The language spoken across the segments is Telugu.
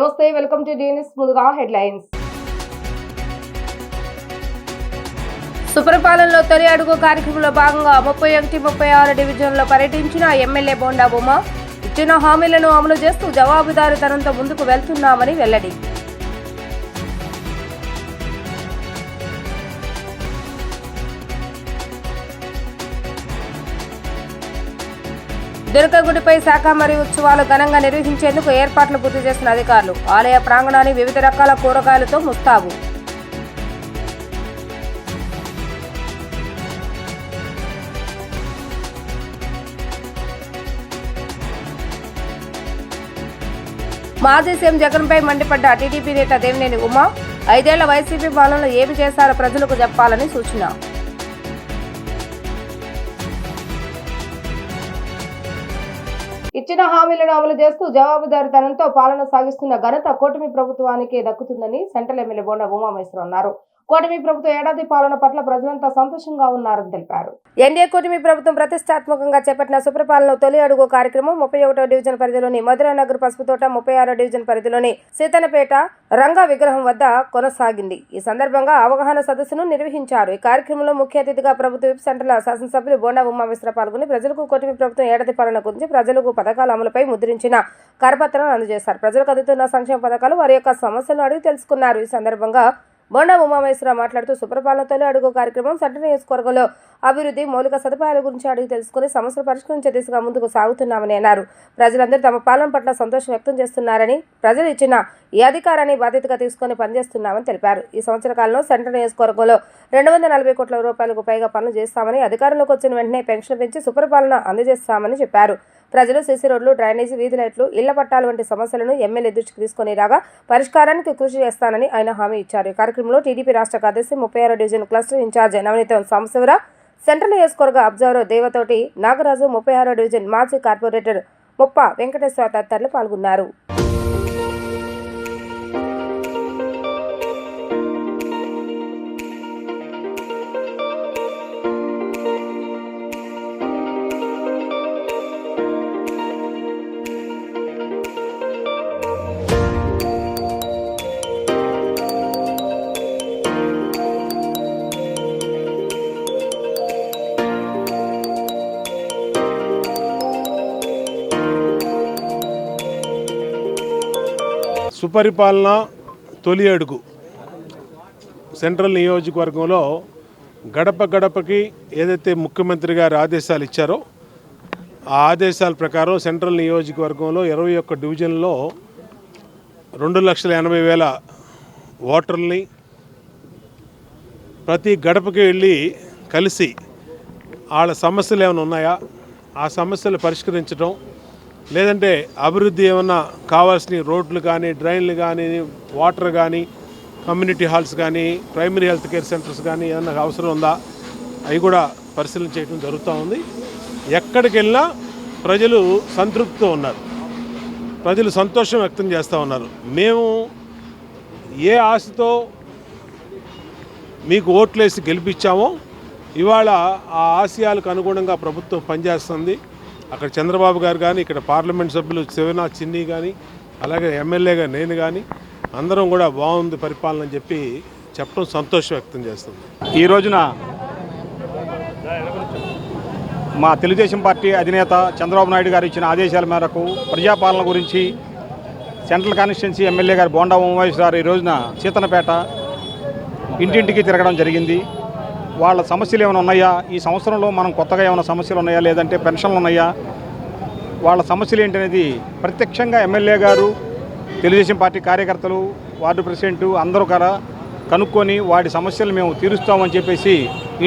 నమస్తే, వెల్కమ్ టు DNS. ముందుగా హెడ్లైన్స్. సుపరిపాలనలో తొలి అడుగు కార్యక్రమంలో భాగంగా 31, 36 డివిజన్లో పర్యటించిన ఎమ్మెల్యే బోండా ఉమ ఇచ్చిన హామీలను అమలు చేస్తూ జవాబుదారీతనంతో ముందుకు వెళ్తున్నామని వెల్లడి. దుర్గగుడిపై శాఖ మరియు ఉత్సవాలు ఘనంగా నిర్వహించేందుకు ఏర్పాట్లు పూర్తి చేసిన అధికారులు. ఆలయ ప్రాంగణాన్ని వివిధ రకాల కూరగాయలతో ముస్తాబు. మాజీ సీఎం జగన్పై మండిపడ్డ టీడీపీ నేత దేవినేని ఉమ 5 ఏళ్ల వైసీపీ పాలనలో ఏమి చేశారో ప్రజలకు చెప్పాలని సూచన. ఇచ్చిన హామీలను అమలు చేస్తూ జవాబుదారీతనంతో పాలన సాగిస్తున్న ఘనత కూటమి ప్రభుత్వానికి దక్కుతుందని సెంట్రల్ ఎమ్మెల్యే బోండా ఉమామహేశ్వరరావు అన్నారు. కూటమి ప్రభుత్వం ఏడాది పాలన పట్ల ప్రజలంతా సంతోషంగా ఉన్నారని తెలిపారు. ఎన్డీఏ కూటమి ప్రభుత్వం ప్రతిష్టాత్మకంగా చేపట్టిన సుపరిపాలన తొలి అడుగు కార్యక్రమం 31వ డివిజన్ పరిధిలోని మధురానగర్ పసుపుతోట, 36వ డివిజన్ పరిధిలోని సీతనపేట రంగా విగ్రహం వద్ద కొనసాగింది. ఈ సందర్భంగా అవగాహన సదస్సును నిర్వహించారు. ఈ కార్యక్రమంలో ముఖ్య అతిథిగా ప్రభుత్వ విప్ సెంట్రల్ శాసనసభ్యులు బోండా ఉమామహేశ్వరరావు పాల్గొని ప్రజలకు కూటమి ప్రభుత్వం ఏడాది పాలన గురించి, ప్రజలకు పథకాల అమలుపై ముద్రించిన కరపత్రాలను అందజేశారు. ప్రజలకు అందుతున్న సంక్షేమ పథకాలు, వారి యొక్క సమస్యలను అడిగి తెలుసుకున్నారు. ఈ సందర్భంగా బోండా ఉమామహేశ్వరరావు మాట్లాడుతూ సుపరిపాలన తొలి అడుగు కార్యక్రమం సెంట్రల్ నియోజకవర్గంలో అభివృద్ధి, మౌలిక సదుపాయాల గురించి అడిగి తెలుసుకుని సమస్యలు పరిష్కరించే దిశగా ముందుకు సాగుతున్నామని అన్నారు. ప్రజలందరూ తమ పాలన పట్ల సంతోషం వ్యక్తం చేస్తున్నారని, ప్రజలు ఇచ్చిన ఈ అధికారాన్ని బాధ్యతగా తీసుకుని పనిచేస్తున్నామని తెలిపారు. ఈ సంవత్సర కాలంలో సెంట్రల్ నియోజకవర్గంలో 240 కోట్ల రూపాయలకు పైగా పనులు చేస్తామని, అధికారంలోకి వచ్చిన వెంటనే పెన్షన్ పెంచి సుపరిపాలన అందజేస్తామని చెప్పారు. ప్రజలు సీసీ రోడ్లు, డ్రైనేజీ, వీధి లైట్లు, ఇళ్ల పట్టాలు వంటి సమస్యలను ఎమ్మెల్యే దృష్టికి తీసుకుని రాగా పరిష్కారానికి కృషి చేస్తానని ఆయన హామీ ఇచ్చారు. ఈ కార్యక్రమంలో టీడీపీ రాష్ట్ర కార్యదర్శి 36వ division cluster incharge Navaneetham Sambasivarao, central నియోజకవర్గ అబ్జర్వర్ దేవతోటి నాగరాజు, 36వ డివిజన్ మాజీ కార్పొరేటర్ ముప్ప వెంకటేశ్వర తదితరులు పాల్గొన్నారు. సుపరిపాలన తొలి అడుగు సెంట్రల్ నియోజకవర్గంలో గడప గడపకి ఏదైతే ముఖ్యమంత్రి గారు ఆదేశాలు ఇచ్చారో ఆ ఆదేశాల ప్రకారం సెంట్రల్ నియోజకవర్గంలో 21 డివిజన్లో 2,80,000 ఓటర్లని ప్రతి గడపకి వెళ్ళి కలిసి వాళ్ళ సమస్యలు ఏమైనా ఉన్నాయా, ఆ సమస్యలు పరిష్కరించడం, లేదంటే అభివృద్ధి ఏమన్నా కావాల్సిన రోడ్లు కానీ, డ్రైన్లు కానీ, వాటర్ కానీ, కమ్యూనిటీ హాల్స్ కానీ, ప్రైమరీ హెల్త్ కేర్ సెంటర్స్ కానీ ఏమన్నా అవసరం ఉందా అవి కూడా పరిశీలన చేయడం జరుగుతూ ఉంది. ఎక్కడికి వెళ్ళినా ప్రజలు సంతృప్తితో ఉన్నారు, ప్రజలు సంతోషం వ్యక్తం చేస్తూ ఉన్నారు. మేము ఏ ఆశతో మీకు ఓట్లేసి గెలిపించామో ఇవాళ ఆ ఆశయాలకు అనుగుణంగా ప్రభుత్వం పనిచేస్తుంది. అక్కడ చంద్రబాబు గారు కానీ, ఇక్కడ పార్లమెంట్ సభ్యులు శివనాథ్ చిన్ని కానీ, అలాగే ఎమ్మెల్యేగా నేను కానీ అందరం కూడా బాగుంది పరిపాలన అని చెప్పి చెప్పడం సంతోషం వ్యక్తం చేస్తుంది. ఈ రోజున మా తెలుగుదేశం పార్టీ అధినేత చంద్రబాబు నాయుడు గారు ఇచ్చిన ఆదేశాల మేరకు ప్రజాపాలన గురించి సెంట్రల్ కాన్స్టిట్యున్సీ ఎమ్మెల్యే గారు బోండా ఉమామహేశ్వరరావు ఈ రోజున సీతనపేట ఇంటింటికి తిరగడం జరిగింది. వాళ్ళ సమస్యలు ఏమైనా ఉన్నాయా, ఈ సంవత్సరంలో మనం కొత్తగా ఏమైనా సమస్యలు ఉన్నాయా, లేదంటే పెన్షన్లు ఉన్నాయా, వాళ్ళ సమస్యలు ఏంటనేది ప్రత్యక్షంగా ఎమ్మెల్యే గారు, తెలుగుదేశం పార్టీ కార్యకర్తలు, వార్డు ప్రెసిడెంట్ అందరూ కూడా కనుక్కొని వాటి సమస్యలు మేము తీరుస్తామని చెప్పేసి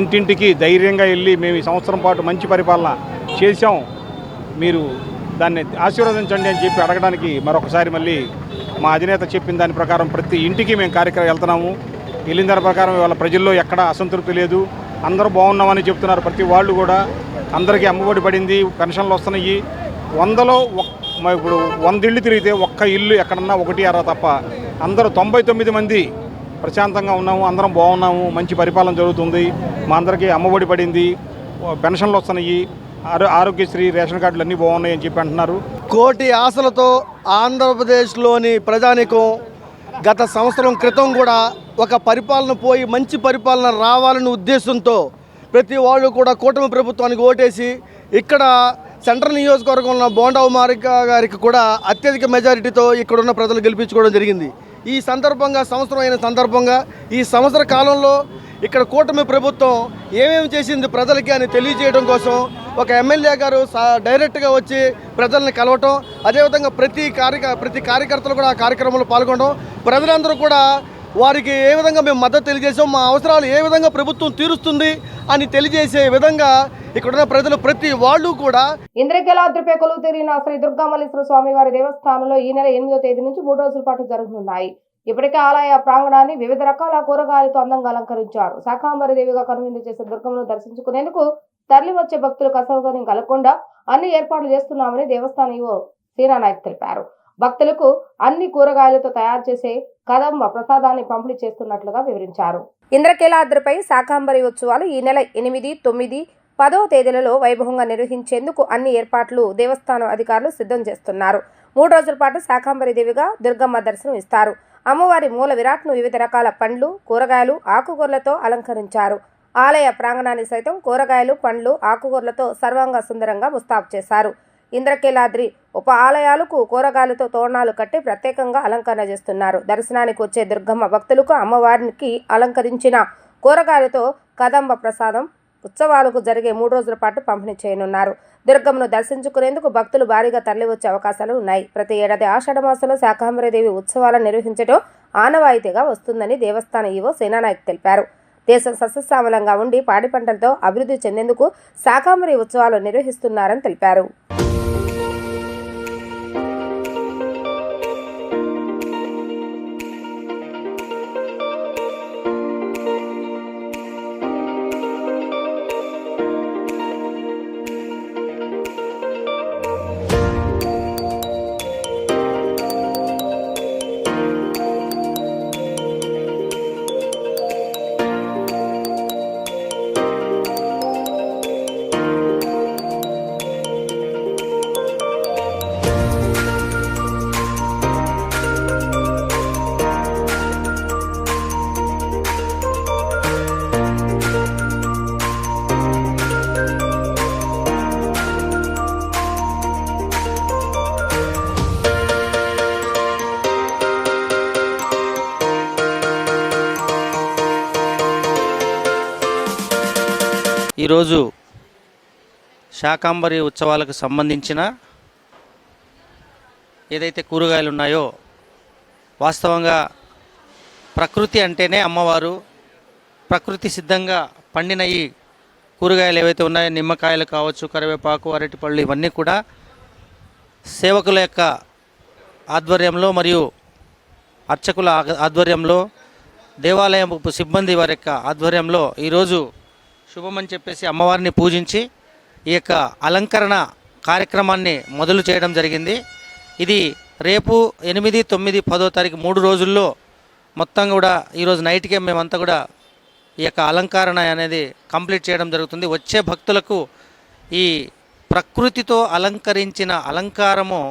ఇంటింటికి ధైర్యంగా వెళ్ళి మేము ఈ సంవత్సరం పాటు మంచి పరిపాలన చేశాం, మీరు దాన్ని ఆశీర్వదించండి అని చెప్పి అడగడానికి మరొకసారి మళ్ళీ మా అధినేత చెప్పిన దాని ప్రకారం ప్రతి ఇంటికి మేము కార్యక్రమం వెళ్తున్నాము. వెళ్ళిన దాని ప్రకారం వాళ్ళ ప్రజల్లో ఎక్కడ అసంతృప్తి లేదు, అందరూ బాగున్నామని చెప్తున్నారు. ప్రతి వాళ్ళు కూడా అందరికీ అమ్మఒడి పడింది, పెన్షన్లు వస్తున్నాయి. 100లో ఇప్పుడు 100 ఇళ్ళు తిరిగితే ఒక్క ఇల్లు ఎక్కడన్నా 1 అర తప్ప అందరూ 99 మంది ప్రశాంతంగా ఉన్నాము, అందరం బాగున్నాము, మంచి పరిపాలన జరుగుతుంది, మా అందరికీ అమ్మఒడి పడింది, పెన్షన్లు వస్తున్నాయి, ఆరోగ్యశ్రీ, రేషన్ కార్డులు అన్నీ బాగున్నాయి అని చెప్పి అంటున్నారు. కోటి ఆశలతో ఆంధ్రప్రదేశ్లోని ప్రజానీకం గత సంవత్సరం క్రితం కూడా ఒక పరిపాలన పోయి మంచి పరిపాలన రావాలనే ఉద్దేశంతో ప్రతి వాళ్ళు కూడా కూటమి ప్రభుత్వానికి ఓటేసి ఇక్కడ సెంట్రల్ నియోజకవర్గంలో బోండా ఉమారి గారికి కూడా అత్యధిక మెజారిటీతో ఇక్కడున్న ప్రజలు గెలిపించుకోవడం జరిగింది. ఈ సందర్భంగా ఈ సంవత్సర కాలంలో ఇక్కడ కూటమి ప్రభుత్వం ఏమేమి చేసింది ప్రజలకి అని తెలియజేయడం కోసం ఒక ఎమ్మెల్యే గారు డైరెక్ట్గా వచ్చి ప్రజల్ని కలవటం, అదేవిధంగా ప్రతి కార్యకర్తలు కూడా ఆ కార్యక్రమంలో పాల్గొనడం, ప్రజలందరూ కూడా వారికి ఏ విధంగా మేము మద్దతు తెలియజేసాం, మా అవసరాలు ఏ విధంగా ప్రభుత్వం తీరుస్తుంది అని తెలియజేసే విధంగా ఇక్కడున్న ప్రజలు ప్రతి వాళ్ళు కూడా ఇంద్రకీలాద్రిపై కొలువు తీరిన శ్రీ దుర్గామల్లేశ్వర స్వామి వారి దేవస్థానంలో ఈ నెల 8వ తేదీ నుంచి 3 రోజుల పాటు జరగనున్నాయి. ఇప్పటికే ఆలయ ప్రాంగణాన్ని వివిధ రకాల కూరగాయలతో అందంగా అలంకరించారు. శాకాంబరి దేవిగా కనువిందు చేసే దుర్గమ్మను దర్శించుకునేందుకు తరలి వచ్చే భక్తులకు అసౌకర్యం కలగకుండా అన్ని ఏర్పాట్లు చేస్తున్నామని దేవస్థాన ఈవో సీనానాయక్ తెలిపారు. భక్తులకు అన్ని కూరగాయలతో తయారు చేసే కదంబ ప్రసాదాన్ని పంపిణీ చేస్తున్నట్లుగా వివరించారు. ఇంద్రకీలాద్రిపై శాకాంబరి ఉత్సవాలు ఈ నెల 8, 9, 10వ తేదీలలో వైభవంగా నిర్వహించేందుకు అన్ని ఏర్పాట్లు దేవస్థానం అధికారులు సిద్ధం చేస్తున్నారు. 3 రోజుల పాటు శాకాంబరి దేవిగా దుర్గమ్మ దర్శనం ఇస్తారు. అమ్మవారి మూల విరాట్ను వివిధ రకాల పండ్లు, కూరగాయలు, ఆకుకూరలతో అలంకరించారు. ఆలయ ప్రాంగణాన్ని సైతం కూరగాయలు, పండ్లు, ఆకుకూరలతో సర్వాంగ సుందరంగా ముస్తాబు చేశారు. ఇంద్రకీలాద్రి ఉప ఆలయాలకు కూరగాయలతో తోరణాలు కట్టి ప్రత్యేకంగా అలంకరణ చేస్తున్నారు. దర్శనానికి వచ్చే దుర్గమ్మ భక్తులకు అమ్మవారికి అలంకరించిన కూరగాయలతో కదంబ ప్రసాదం ఉత్సవాలకు జరిగే 3 రోజుల పాటు పంపిణీ చేయనున్నారు. దుర్గమ్మను దర్శించుకునేందుకు భక్తులు భారీగా తరలివచ్చే అవకాశాలు ఉన్నాయి. ప్రతి ఏడాది ఆషాఢ మాసంలో శాకాంబరీదేవి ఉత్సవాలను నిర్వహించడం ఆనవాయితీగా వస్తుందని దేవస్థాన ఈవో సేనానాయక్ తెలిపారు. దేశం సస్యశ్యామలంగా ఉండి పాడి పంటలతో అభివృద్ధి చెందేందుకు శాకాంబరి ఉత్సవాలు నిర్వహిస్తున్నారని తెలిపారు. ఈరోజు శాకాంబరి ఉత్సవాలకు సంబంధించిన ఏదైతే కూరగాయలు ఉన్నాయో, వాస్తవంగా ప్రకృతి అంటేనే అమ్మవారు. ప్రకృతి సిద్ధంగా పండిన ఈ కూరగాయలు ఏవైతే ఉన్నాయో, నిమ్మకాయలు కావచ్చు, కరివేపాకు, అరటిపళ్ళు, ఇవన్నీ కూడా సేవకుల యొక్క ఆధ్వర్యంలో మరియు అర్చకుల ఆధ్వర్యంలో, దేవాలయం సిబ్బంది వారి యొక్క ఆధ్వర్యంలో ఈరోజు శుభమని చెప్పేసి అమ్మవారిని పూజించి ఈ యొక్క అలంకరణ కార్యక్రమాన్ని మొదలు చేయడం జరిగింది. ఇది రేపు 8, 9, 10వ తారీఖు 3 రోజుల్లో మొత్తం కూడా ఈరోజు నైట్కే మేమంతా కూడా ఈ యొక్క అలంకరణ అనేది కంప్లీట్ చేయడం జరుగుతుంది. వచ్చే భక్తులకు ఈ ప్రకృతితో అలంకరించిన అలంకారము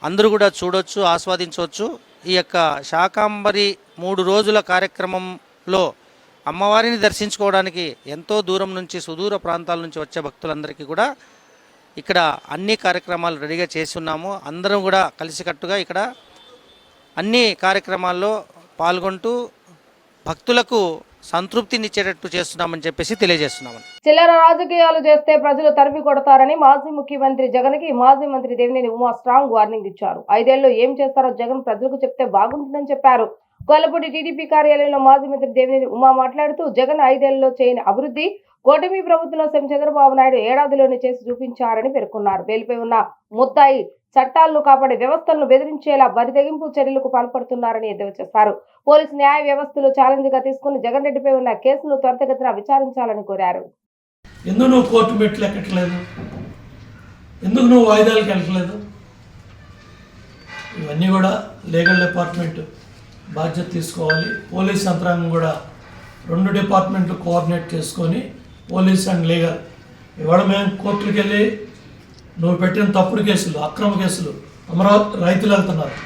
అందరూ కూడా చూడొచ్చు, ఆస్వాదించవచ్చు. ఈ యొక్క శాకాంబరి 3 రోజుల కార్యక్రమంలో అమ్మవారిని దర్శించుకోవడానికి ఎంతో దూరం నుంచి, సుదూర ప్రాంతాల నుంచి వచ్చే భక్తులందరికీ కూడా ఇక్కడ అన్ని కార్యక్రమాలు రెడీగా చేస్తున్నాము. అందరం కూడా కలిసికట్టుగా ఇక్కడ అన్ని కార్యక్రమాల్లో పాల్గొంటూ భక్తులకు సంతృప్తినిచ్చేటట్టు చేస్తున్నామని చెప్పేసి తెలియజేస్తున్నామని. చిల్లర రాజకీయాలు చేస్తే ప్రజలు తరిమి కొడతారని మాజీ ముఖ్యమంత్రి జగన్కి మాజీ మంత్రి దేవినేని ఉమా స్ట్రాంగ్ వార్నింగ్ ఇచ్చారు. 5 ఏళ్లు ఏం చేస్తారో జగన్ ప్రజలకు చెప్తే బాగుంటుందని చెప్పారు. గొల్లపూడి టీడీపీ కార్యాలయంలో మాజీ మంత్రి దేవినేని ఉమా మాట్లాడుతూ, జగన్ 5 ఏళ్లలో చేయని అభివృద్ధి కూటమి ప్రభుత్వంలో చంద్రబాబు నాయుడు ఏడాదిలోనే చేసి చూపించారని పేర్కొన్నారు. వేలిపై ఉన్న ముద్దాయి చట్టాలను కాపాడే వ్యవస్థలను బెదిరించేలా బరితెగింపు చర్యలకు పాల్పడుతున్నారని ఎద్దేవా చేశారు. పోలీసు న్యాయ వ్యవస్థలు ఛాలెంజ్ గా తీసుకుని జగన్ రెడ్డిపై ఉన్న కేసును త్వరితగతిన విచారించాలని కోరారు. ఎందుకు నువ్వు కోర్టు మెట్లు ఎక్కట్లేదు? ఎందుకు నువ్వు వాయిదాలకు వెళ్ళట్లేదు? ఇవన్నీ కూడా లీగల్ డిపార్ట్మెంట్ బాధ్యత తీసుకోవాలి. పోలీస్ యంత్రాంగం కూడా 2 డిపార్ట్మెంట్లు కోఆర్డినేట్ చేసుకొని పోలీస్ అండ్ లీగల్, ఇవాళ మేము కోర్టుకి వెళ్ళి నువ్వు పెట్టిన తప్పుడు కేసులు, అక్రమ కేసులు, అమరావతి రైతులు వెళ్తున్నారు,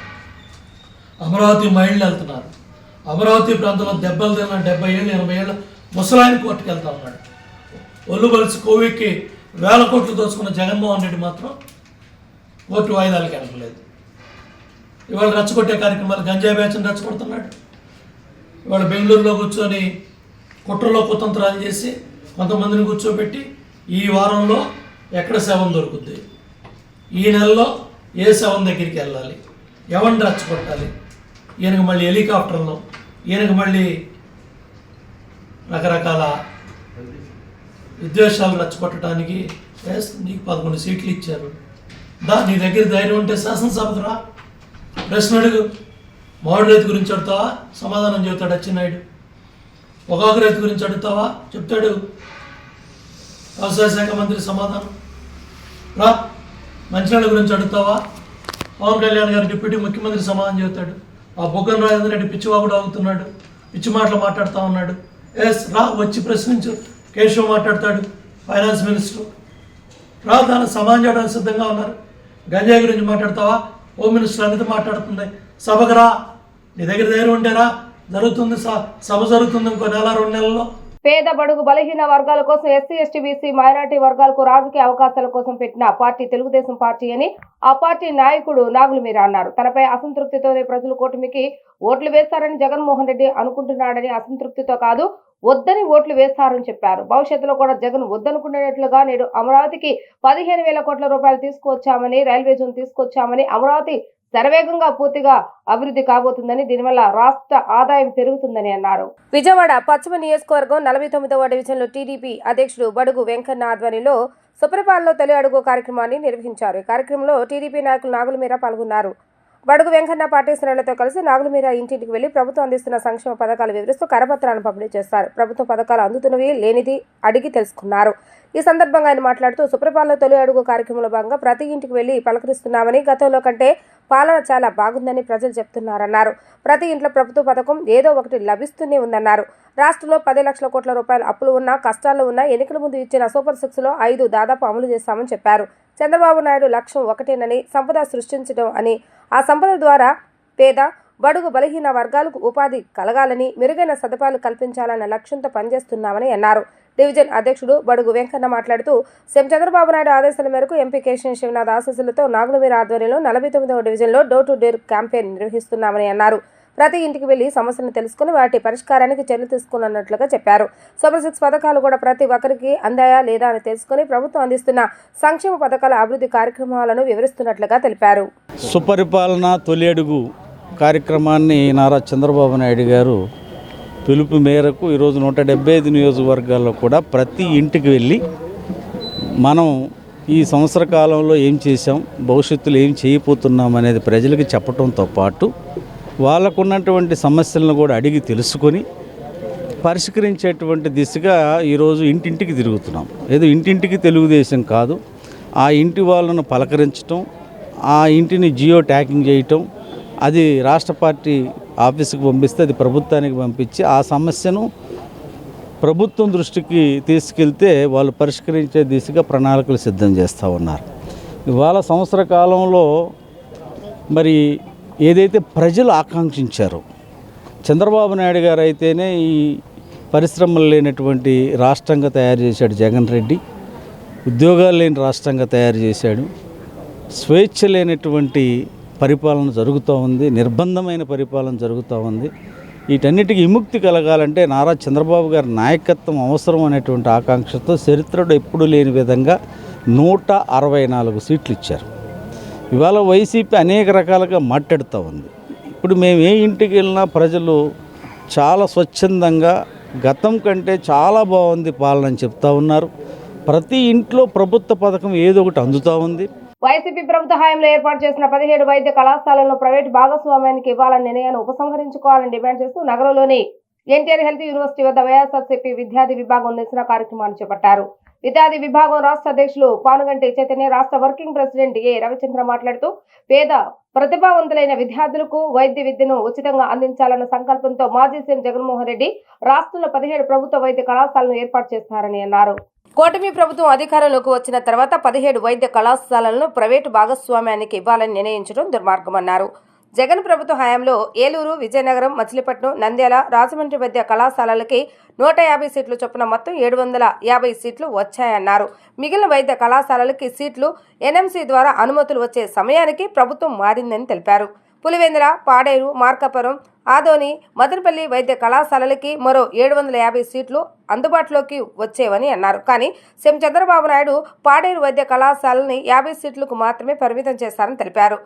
అమరావతి మహిళలు వెళ్తున్నారు, అమరావతి ప్రాంతంలో దెబ్బలు తిన్న 70 ఏళ్ళు 80 ఏళ్ళ ముసలాయన కోర్టుకు వెళ్తా ఉన్నాడు. ఒళ్ళు బలిసి కోవిడ్కి 1000 కోట్లు దోచుకున్న జగన్మోహన్ రెడ్డి మాత్రం కోర్టు వాయిదాలకు వెళ్ళలేదు. ఇవాళ రెచ్చగొట్టే కార్యక్రమాలు గంజాయి బ్యాచ్ని రెచ్చగొడుతున్నాడు. ఇవాళ బెంగళూరులో కూర్చొని కుట్రలో కుతంత్రాలు చేసి కొంతమందిని కూర్చోబెట్టి ఈ వారంలో ఎక్కడ శవం దొరుకుద్ది, ఈ నెలలో ఏ శవం దగ్గరికి వెళ్ళాలి, ఎవరిని రెచ్చగొట్టాలి, ఈయనకు మళ్ళీ హెలికాప్టర్లో, ఈయనకు మళ్ళీ రకరకాల విద్వేషాలు రెచ్చగొట్టడానికి నీకు 11 సీట్లు ఇచ్చారు. నీ దగ్గర ధైర్యం ఉంటే శాసనసభకు రా, ప్రశ్న అడుగు. మామిడి రైతు గురించి అడుగుతావా, సమాధానం చెబుతాడు అచ్చెన్నాయుడు. పొగాకు రైతు గురించి అడుగుతావా, చెప్తాడు వ్యవసాయ శాఖ మంత్రి సమాధానం. రా, మంచినీళ్ళ గురించి అడుగుతావా, పవన్ కళ్యాణ్ గారు డిప్యూటీ ముఖ్యమంత్రి సమాధానం చెబుతాడు. ఆ బొగ్గన రాజేంద్ర రెడ్డి పిచ్చివాగుడు అవుతున్నాడు, పిచ్చి మాటలు మాట్లాడుతూ ఉన్నాడు. రా, వచ్చి ప్రశ్నించు. కేశవ్ మాట్లాడతాడు, ఫైనాన్స్ మినిస్టర్. రా, దాన్ని సమాధానం చేయడానికి సిద్ధంగా ఉన్నారు. గంజాయి గురించి మాట్లాడతావా, హోమ్ మినిస్టర్ అనేది మాట్లాడుతుంది. సభకు రా, నీ దగ్గర ధైర్యం ఉంటేరా, జరుగుతుంది సభ జరుగుతుంది ఇంకో నెల 2 నెలల్లో. పేద బడుగు బలహీన వర్గాల కోసం ఎస్సీ ఎస్టీ బీసీ మైనార్టీ వర్గాలకు రాజకీయ అవకాశాల కోసం పెట్టిన పార్టీ తెలుగుదేశం పార్టీ అని ఆ పార్టీ నాయకుడు నాగుల మీరా అన్నారు. తనపై అసంతృప్తితోనే ప్రజలు కూటమికి ఓట్లు వేస్తారని జగన్మోహన్ రెడ్డి అనుకుంటున్నాడని, అసంతృప్తితో కాదు వద్దని ఓట్లు వేస్తారని చెప్పారు. భవిష్యత్తులో కూడా జగన్ వద్దనుకునేట్లుగా నేడు అమరావతికి 15,000 కోట్ల రూపాయలు తీసుకువచ్చామని, రైల్వే జోన్ తీసుకొచ్చామని, అమరావతి శరవేగంగా పూర్తిగా అభివృద్ధి కాబోతుందని, దీనివల్ల రాష్ట్ర ఆదాయం పెరుగుతుందని అన్నారు. విజయవాడ పశ్చిమ నియోజకవర్గం 49వ డివిజన్లో టీడీపీ అధ్యక్షుడు బడుగు వెంకన్న ఆధ్వర్యంలో సుపరిపాలనలో తొలి అడుగు కార్యక్రమాన్ని నిర్వహించారు. ఈ కార్యక్రమంలో టీడీపీ నాయకులు నాగుల మీరా పాల్గొన్నారు. బడుగు వెంకన్న పార్టీ శ్రేణులతో కలిసి నాగుల మీరా ఇంటింటికి వెళ్లి ప్రభుత్వం అందిస్తున్న సంక్షేమ పథకాలు వివరిస్తూ కరపత్రాలను పంపిణీ చేస్తారు. ప్రభుత్వ పథకాలు అందుతున్నవి లేనిది అడిగి తెలుసుకున్నారు. ఈ సందర్భంగా ఆయన మాట్లాడుతూ సుపరిపాలన తొలి అడుగు కార్యక్రమంలో భాగంగా ప్రతి ఇంటికి వెళ్లి పలకరిస్తున్నామని, గతంలో కంటే పాలన చాలా బాగుందని ప్రజలు చెప్తున్నారన్నారు. ప్రతి ఇంట్లో ప్రభుత్వ పథకం ఏదో ఒకటి లభిస్తూనే ఉందన్నారు. రాష్ట్రంలో 10 లక్షల కోట్ల రూపాయల అప్పులు ఉన్నా, కష్టాల్లో ఉన్నా ఎన్నికల ముందు ఇచ్చిన సూపర్ 6లో 5 దాదాపు అమలు చేస్తామని చెప్పారు. చంద్రబాబు నాయుడు లక్ష్యం ఒకటేనని, సంపద సృష్టించడం అని, ఆ సంపద ద్వారా పేద బడుగు బలహీన వర్గాలకు ఉపాధి కలగాలని, మెరుగైన సదుపాయాలు కల్పించాలన్న లక్ష్యంతో పనిచేస్తున్నామని అన్నారు. డివిజన్ అధ్యక్షుడు బడుగు వెంకన్న మాట్లాడుతూ సీఎం చంద్రబాబు నాయుడు ఆదేశాల మేరకు ఎంపీ కేశవ శివనాథ్ ఆశీస్సులతో నాగుల మీరా ఆధ్వర్యంలో 49వ డివిజన్లో డోర్ టు డోర్ క్యాంపెయిన్ నిర్వహిస్తున్నామని అన్నారు. ప్రతి ఇంటికి వెళ్లి సమస్యలను తెలుసుకుని వాటి పరిష్కారానికి చర్యలు తీసుకున్నట్లుగా చెప్పారు. సూపర్ 6 పథకాలు కూడా ప్రతి ఒక్కరికి అందాయా లేదా అని తెలుసుకుని ప్రభుత్వం అందిస్తున్న సంక్షేమ పథకాల అభివృద్ధి కార్యక్రమాలను వివరిస్తున్నట్లుగా తెలిపారు. సుపరిపాలన తొలి అడుగు కార్యక్రమాన్ని నారా చంద్రబాబు నాయుడు గారు పిలుపు మేరకు ఈరోజు 175 నియోజకవర్గాల్లో కూడా ప్రతి ఇంటికి వెళ్ళి మనం ఈ సంవత్సర కాలంలో ఏం చేశాం, భవిష్యత్తులో ఏం చేయబోతున్నాం అనేది ప్రజలకు చెప్పడంతో పాటు వాళ్ళకున్నటువంటి సమస్యలను కూడా అడిగి తెలుసుకొని పరిష్కరించేటువంటి దిశగా ఈరోజు ఇంటింటికి తిరుగుతున్నాం. ఏదో ఇంటింటికి తెలుగుదేశం కాదు, ఆ ఇంటి వాళ్ళను పలకరించటం, ఆ ఇంటిని జియో ట్యాగింగ్ చేయటం, అది రాష్ట్ర పార్టీ ఆఫీసుకు పంపిస్తే అది ప్రభుత్వానికి పంపించి ఆ సమస్యను ప్రభుత్వం దృష్టికి తీసుకెళ్తే వాళ్ళు పరిష్కరించే దిశగా ప్రణాళికలు సిద్ధం చేస్తూ ఉన్నారు. ఇవాళ సంవత్సర కాలంలో మరి ఏదైతే ప్రజలు ఆకాంక్షించారో, చంద్రబాబు నాయుడు గారు అయితేనే ఈ పరిశ్రమలు లేనటువంటి రాష్ట్రంగా తయారు చేశాడు జగన్ రెడ్డి, ఉద్యోగాలు లేని రాష్ట్రంగా తయారు చేశాడు, స్వేచ్ఛ లేనటువంటి పరిపాలన జరుగుతూ ఉంది, నిర్బంధమైన పరిపాలన జరుగుతూ ఉంది. వీటన్నిటికీ విముక్తి కలగాలంటే నారా చంద్రబాబు గారి నాయకత్వం అవసరం అనేటువంటి ఆకాంక్షతో చరిత్రలో ఎప్పుడూ లేని విధంగా 164 సీట్లు ఇచ్చారు. ఇవాళ వైసీపీ అనేక రకాలుగా మాట్లాడుతూ ఉంది. ఇప్పుడు మేము ఏ ఇంటికి వెళ్ళినా ప్రజలు చాలా స్వచ్ఛందంగా గతం కంటే చాలా బాగుంది పాలన అని చెప్తా ఉన్నారు. ప్రతి ఇంట్లో ప్రభుత్వ పథకం ఏదో ఒకటి అందుతూ ఉంది. వైసీపీ ప్రభుత్వ హయాంలో ఏర్పాటు చేసిన 17 వైద్య కళాశాలలను ప్రైవేటు భాగస్వామ్యానికి ఇవ్వాలని నిర్ణయాన్ని ఉపసంహరించుకోవాలని డిమాండ్ చేస్తూ నగరంలోని ఎన్టీఆర్ హెల్త్ యూనివర్సిటీ వద్ద వైఎస్ఆర్సీపీ విద్యార్థి విభాగం నిరసన కార్యక్రమాన్ని చేపట్టారు. విద్యార్థి విభాగం రాష్ట్ర అధ్యక్షులు పానుగంటి చైతన్య, రాష్ట్ర వర్కింగ్ ప్రెసిడెంట్ ఏ రవిచంద్ర మాట్లాడుతూ పేద ప్రతిభావంతులైన విద్యార్థులకు వైద్య విద్యను ఉచితంగా అందించాలన్న సంకల్పంతో మాజీ సీఎం జగన్మోహన్ రెడ్డి రాష్ట్రంలో 17 ప్రభుత్వ వైద్య కళాశాలను ఏర్పాటు చేస్తారని అన్నారు. కూటమి ప్రభుత్వం అధికారంలోకి వచ్చిన తర్వాత 17 వైద్య కళాశాలలను ప్రైవేటు భాగస్వామ్యానికి ఇవ్వాలని నిర్ణయించడం దుర్మార్గమన్నారు. జగన్ ప్రభుత్వ హయాంలో ఏలూరు, విజయనగరం, మచిలీపట్నం, నంద్యాల, రాజమండ్రి వైద్య కళాశాలలకి 150 సీట్లు చొప్పున మొత్తం 750 సీట్లు వచ్చాయన్నారు. మిగిలిన వైద్య కళాశాలలకి సీట్లు ఎన్ఎంసీ ద్వారా అనుమతులు వచ్చే సమయానికి ప్రభుత్వం మారిందని తెలిపారు. పులివెందుల, పాడేరు, మార్కాపురం, ఆదోని, మదనపల్లి వైద్య కళాశాలలకి మరో 750 సీట్లు అందుబాటులోకి వచ్చేవని అన్నారు. కానీ సీఎం చంద్రబాబు నాయుడు పాడేరు వైద్య కళాశాలని 50 సీట్లకు మాత్రమే పరిమితం చేశారని తెలిపారు.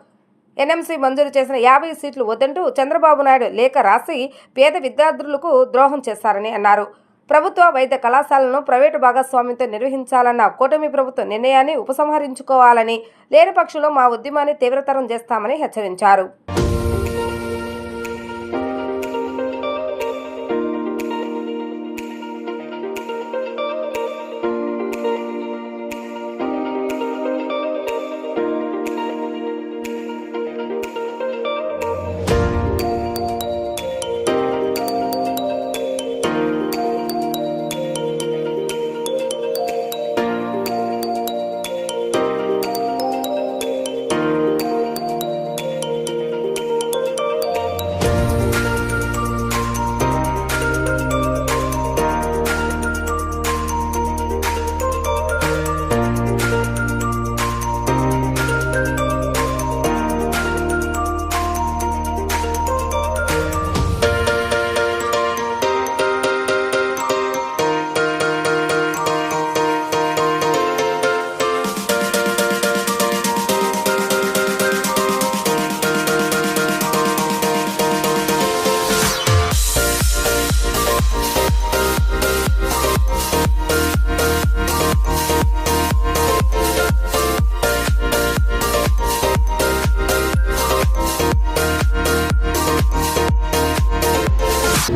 ఎన్ఎంసీ మంజూరు చేసిన 50 సీట్లు వద్దంటూ చంద్రబాబు నాయుడు లేఖ రాసి పేద విద్యార్థులకు ద్రోహం చేశారని అన్నారు. ప్రభుత్వ వైద్య కళాశాలను ప్రైవేటు భాగస్వామ్యంతో నిర్వహించాలన్న కూటమి ప్రభుత్వ నిర్ణయాన్ని ఉపసంహరించుకోవాలని, లేని పక్షంలో మా ఉద్యమాన్ని తీవ్రతరం చేస్తామని హెచ్చరించారు.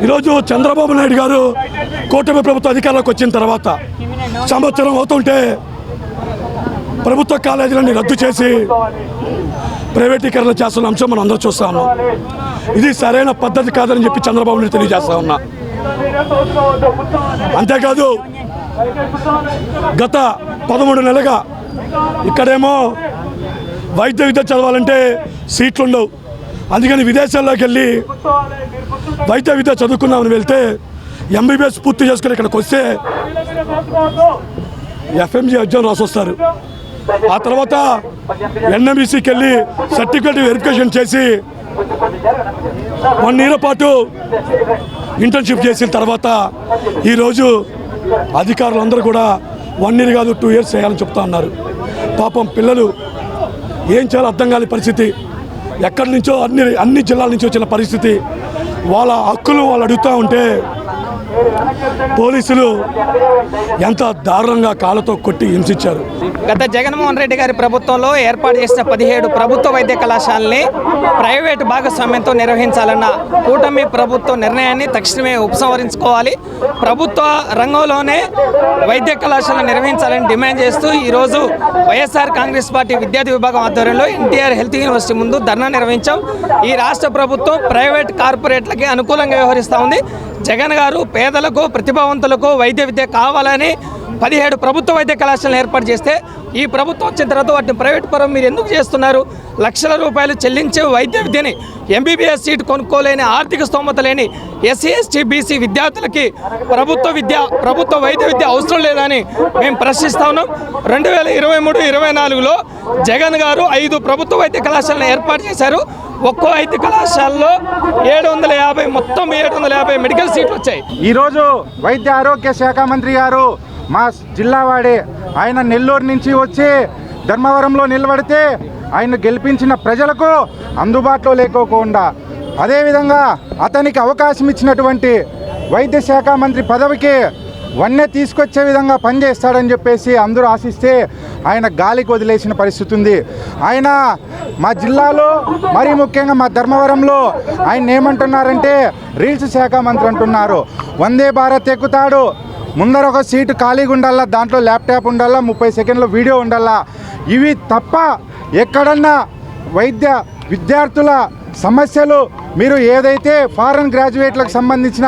ఈరోజు చంద్రబాబు నాయుడు గారు కూటమి ప్రభుత్వ అధికారంలోకి వచ్చిన తర్వాత సంవత్సరం అవుతుంటే ప్రభుత్వ కాలేజీలన్నీ రద్దు చేసి ప్రైవేటీకరణ చేస్తున్న అంశం మనం అందరూ చూస్తా ఉన్నాం. ఇది సరైన పద్ధతి కాదని చెప్పి చంద్రబాబు నాయుడు తెలియజేస్తా ఉన్నా. అంతేకాదు గత 13 నెలలుగా ఇక్కడేమో వైద్య విద్య చదవాలంటే సీట్లు ఉండవు. అందుకని విదేశాల్లోకి వెళ్ళి వైద్య విద్య చదువుకున్నామని వెళ్తే ఎంబీబీఎస్ పూర్తి చేసుకుని ఇక్కడికి వస్తే ఎఫ్ఎంజీ ఎగ్జామ్ రాసి వస్తారు. ఆ తర్వాత ఎన్ఎంఈసీకి వెళ్ళి సర్టిఫికేట్ వెరిఫికేషన్ చేసి 1 ఇయర్ పాటు ఇంటర్న్షిప్ చేసిన తర్వాత ఈరోజు అధికారులందరూ కూడా 1 ఇయర్ కాదు 2 ఇయర్స్ చేయాలని చెప్తా ఉన్నారు. పాపం పిల్లలు ఏం చేయాలో అర్థం కాని పరిస్థితి. ఎక్కడి నుంచో అన్ని జిల్లాల నుంచి వచ్చిన పరిస్థితి. వాళ్ళ హక్కులు వాళ్ళు అడుగుతూ ఉంటే పోలీసులు ఎంత దారుణంగా కాళ్ళతో కొట్టి హింసించారు. గత జగన్మోహన్ రెడ్డి గారి ప్రభుత్వంలో ఏర్పాటు చేసిన 17 ప్రభుత్వ వైద్య కళాశాలని ప్రైవేటు భాగస్వామ్యంతో నిర్వహించాలన్న కూటమి ప్రభుత్వ నిర్ణయాన్ని తక్షణమే ఉపసంహరించుకోవాలి. ప్రభుత్వ రంగంలోనే వైద్య కళాశాలను నిర్వహించాలని డిమాండ్ చేస్తూ ఈరోజు వైఎస్ఆర్ కాంగ్రెస్ పార్టీ విద్యార్థి విభాగం ఆధ్వర్యంలో ఎన్టీఆర్ హెల్త్ యూనివర్సిటీ ముందు ధర్నా నిర్వహించాం. ఈ రాష్ట్ర ప్రభుత్వం ప్రైవేట్ కార్పొరేట్లకి అనుకూలంగా వ్యవహరిస్తూ ఉంది. జగన్ గారు పేదలకు, ప్రతిభావంతులకు వైద్య విద్య కావాలని 17 ప్రభుత్వ వైద్య కళాశాలను ఏర్పాటు చేస్తే ఈ ప్రభుత్వం వచ్చిన తర్వాత వాటిని ప్రైవేట్ పరం మీరు ఎందుకు చేస్తున్నారు? లక్షల రూపాయలు చెల్లించే వైద్య విద్యని ఎంబీబీఎస్ సీట్ కొనుక్కోలేని, ఆర్థిక స్తోమత లేని ఎస్సీ, ఎస్టీ, బీసీ విద్యార్థులకి ప్రభుత్వ వైద్య విద్య అవసరం లేదని మేము ప్రశ్నిస్తా ఉన్నాం. 2023-24లో జగన్ గారు 5 ప్రభుత్వ వైద్య కళాశాలను ఏర్పాటు చేశారు. ఒక్కో వైద్య కళాశాలలో 750 మొత్తం 750 మెడికల్ సీట్లు వచ్చాయి. ఈరోజు వైద్య ఆరోగ్య శాఖ మంత్రి గారు మా జిల్లా వాడే, ఆయన నెల్లూరు నుంచి వచ్చి ధర్మవరంలో నిలబడితే ఆయన గెలిపించిన ప్రజలకు అందుబాటులో లేకోకుండా, అదేవిధంగా అతనికి అవకాశం ఇచ్చినటువంటి వైద్య శాఖ మంత్రి పదవికి వన్నె తీసుకొచ్చే విధంగా పనిచేస్తాడని చెప్పేసి అందరూ ఆశిస్తే ఆయన గాలికి వదిలేసిన పరిస్థితి ఉంది. ఆయన మా జిల్లాలో మరీ ముఖ్యంగా మా ధర్మవరంలో ఆయన ఏమంటున్నారంటే రీల్స్ శాఖ మంత్రి అంటున్నారు. వందే భారత్ ఎక్కుతాడు, ముందర ఒక సీటు ఖాళీగా ఉండాలా, దాంట్లో ల్యాప్టాప్ ఉండాలా, 30 సెకండ్ల వీడియో ఉండాలా. ఇవి తప్ప ఎక్కడన్నా విద్యార్థుల సమస్యలు మీరు ఏదైతే ఫారెన్ గ్రాడ్యుయేట్లకు సంబంధించిన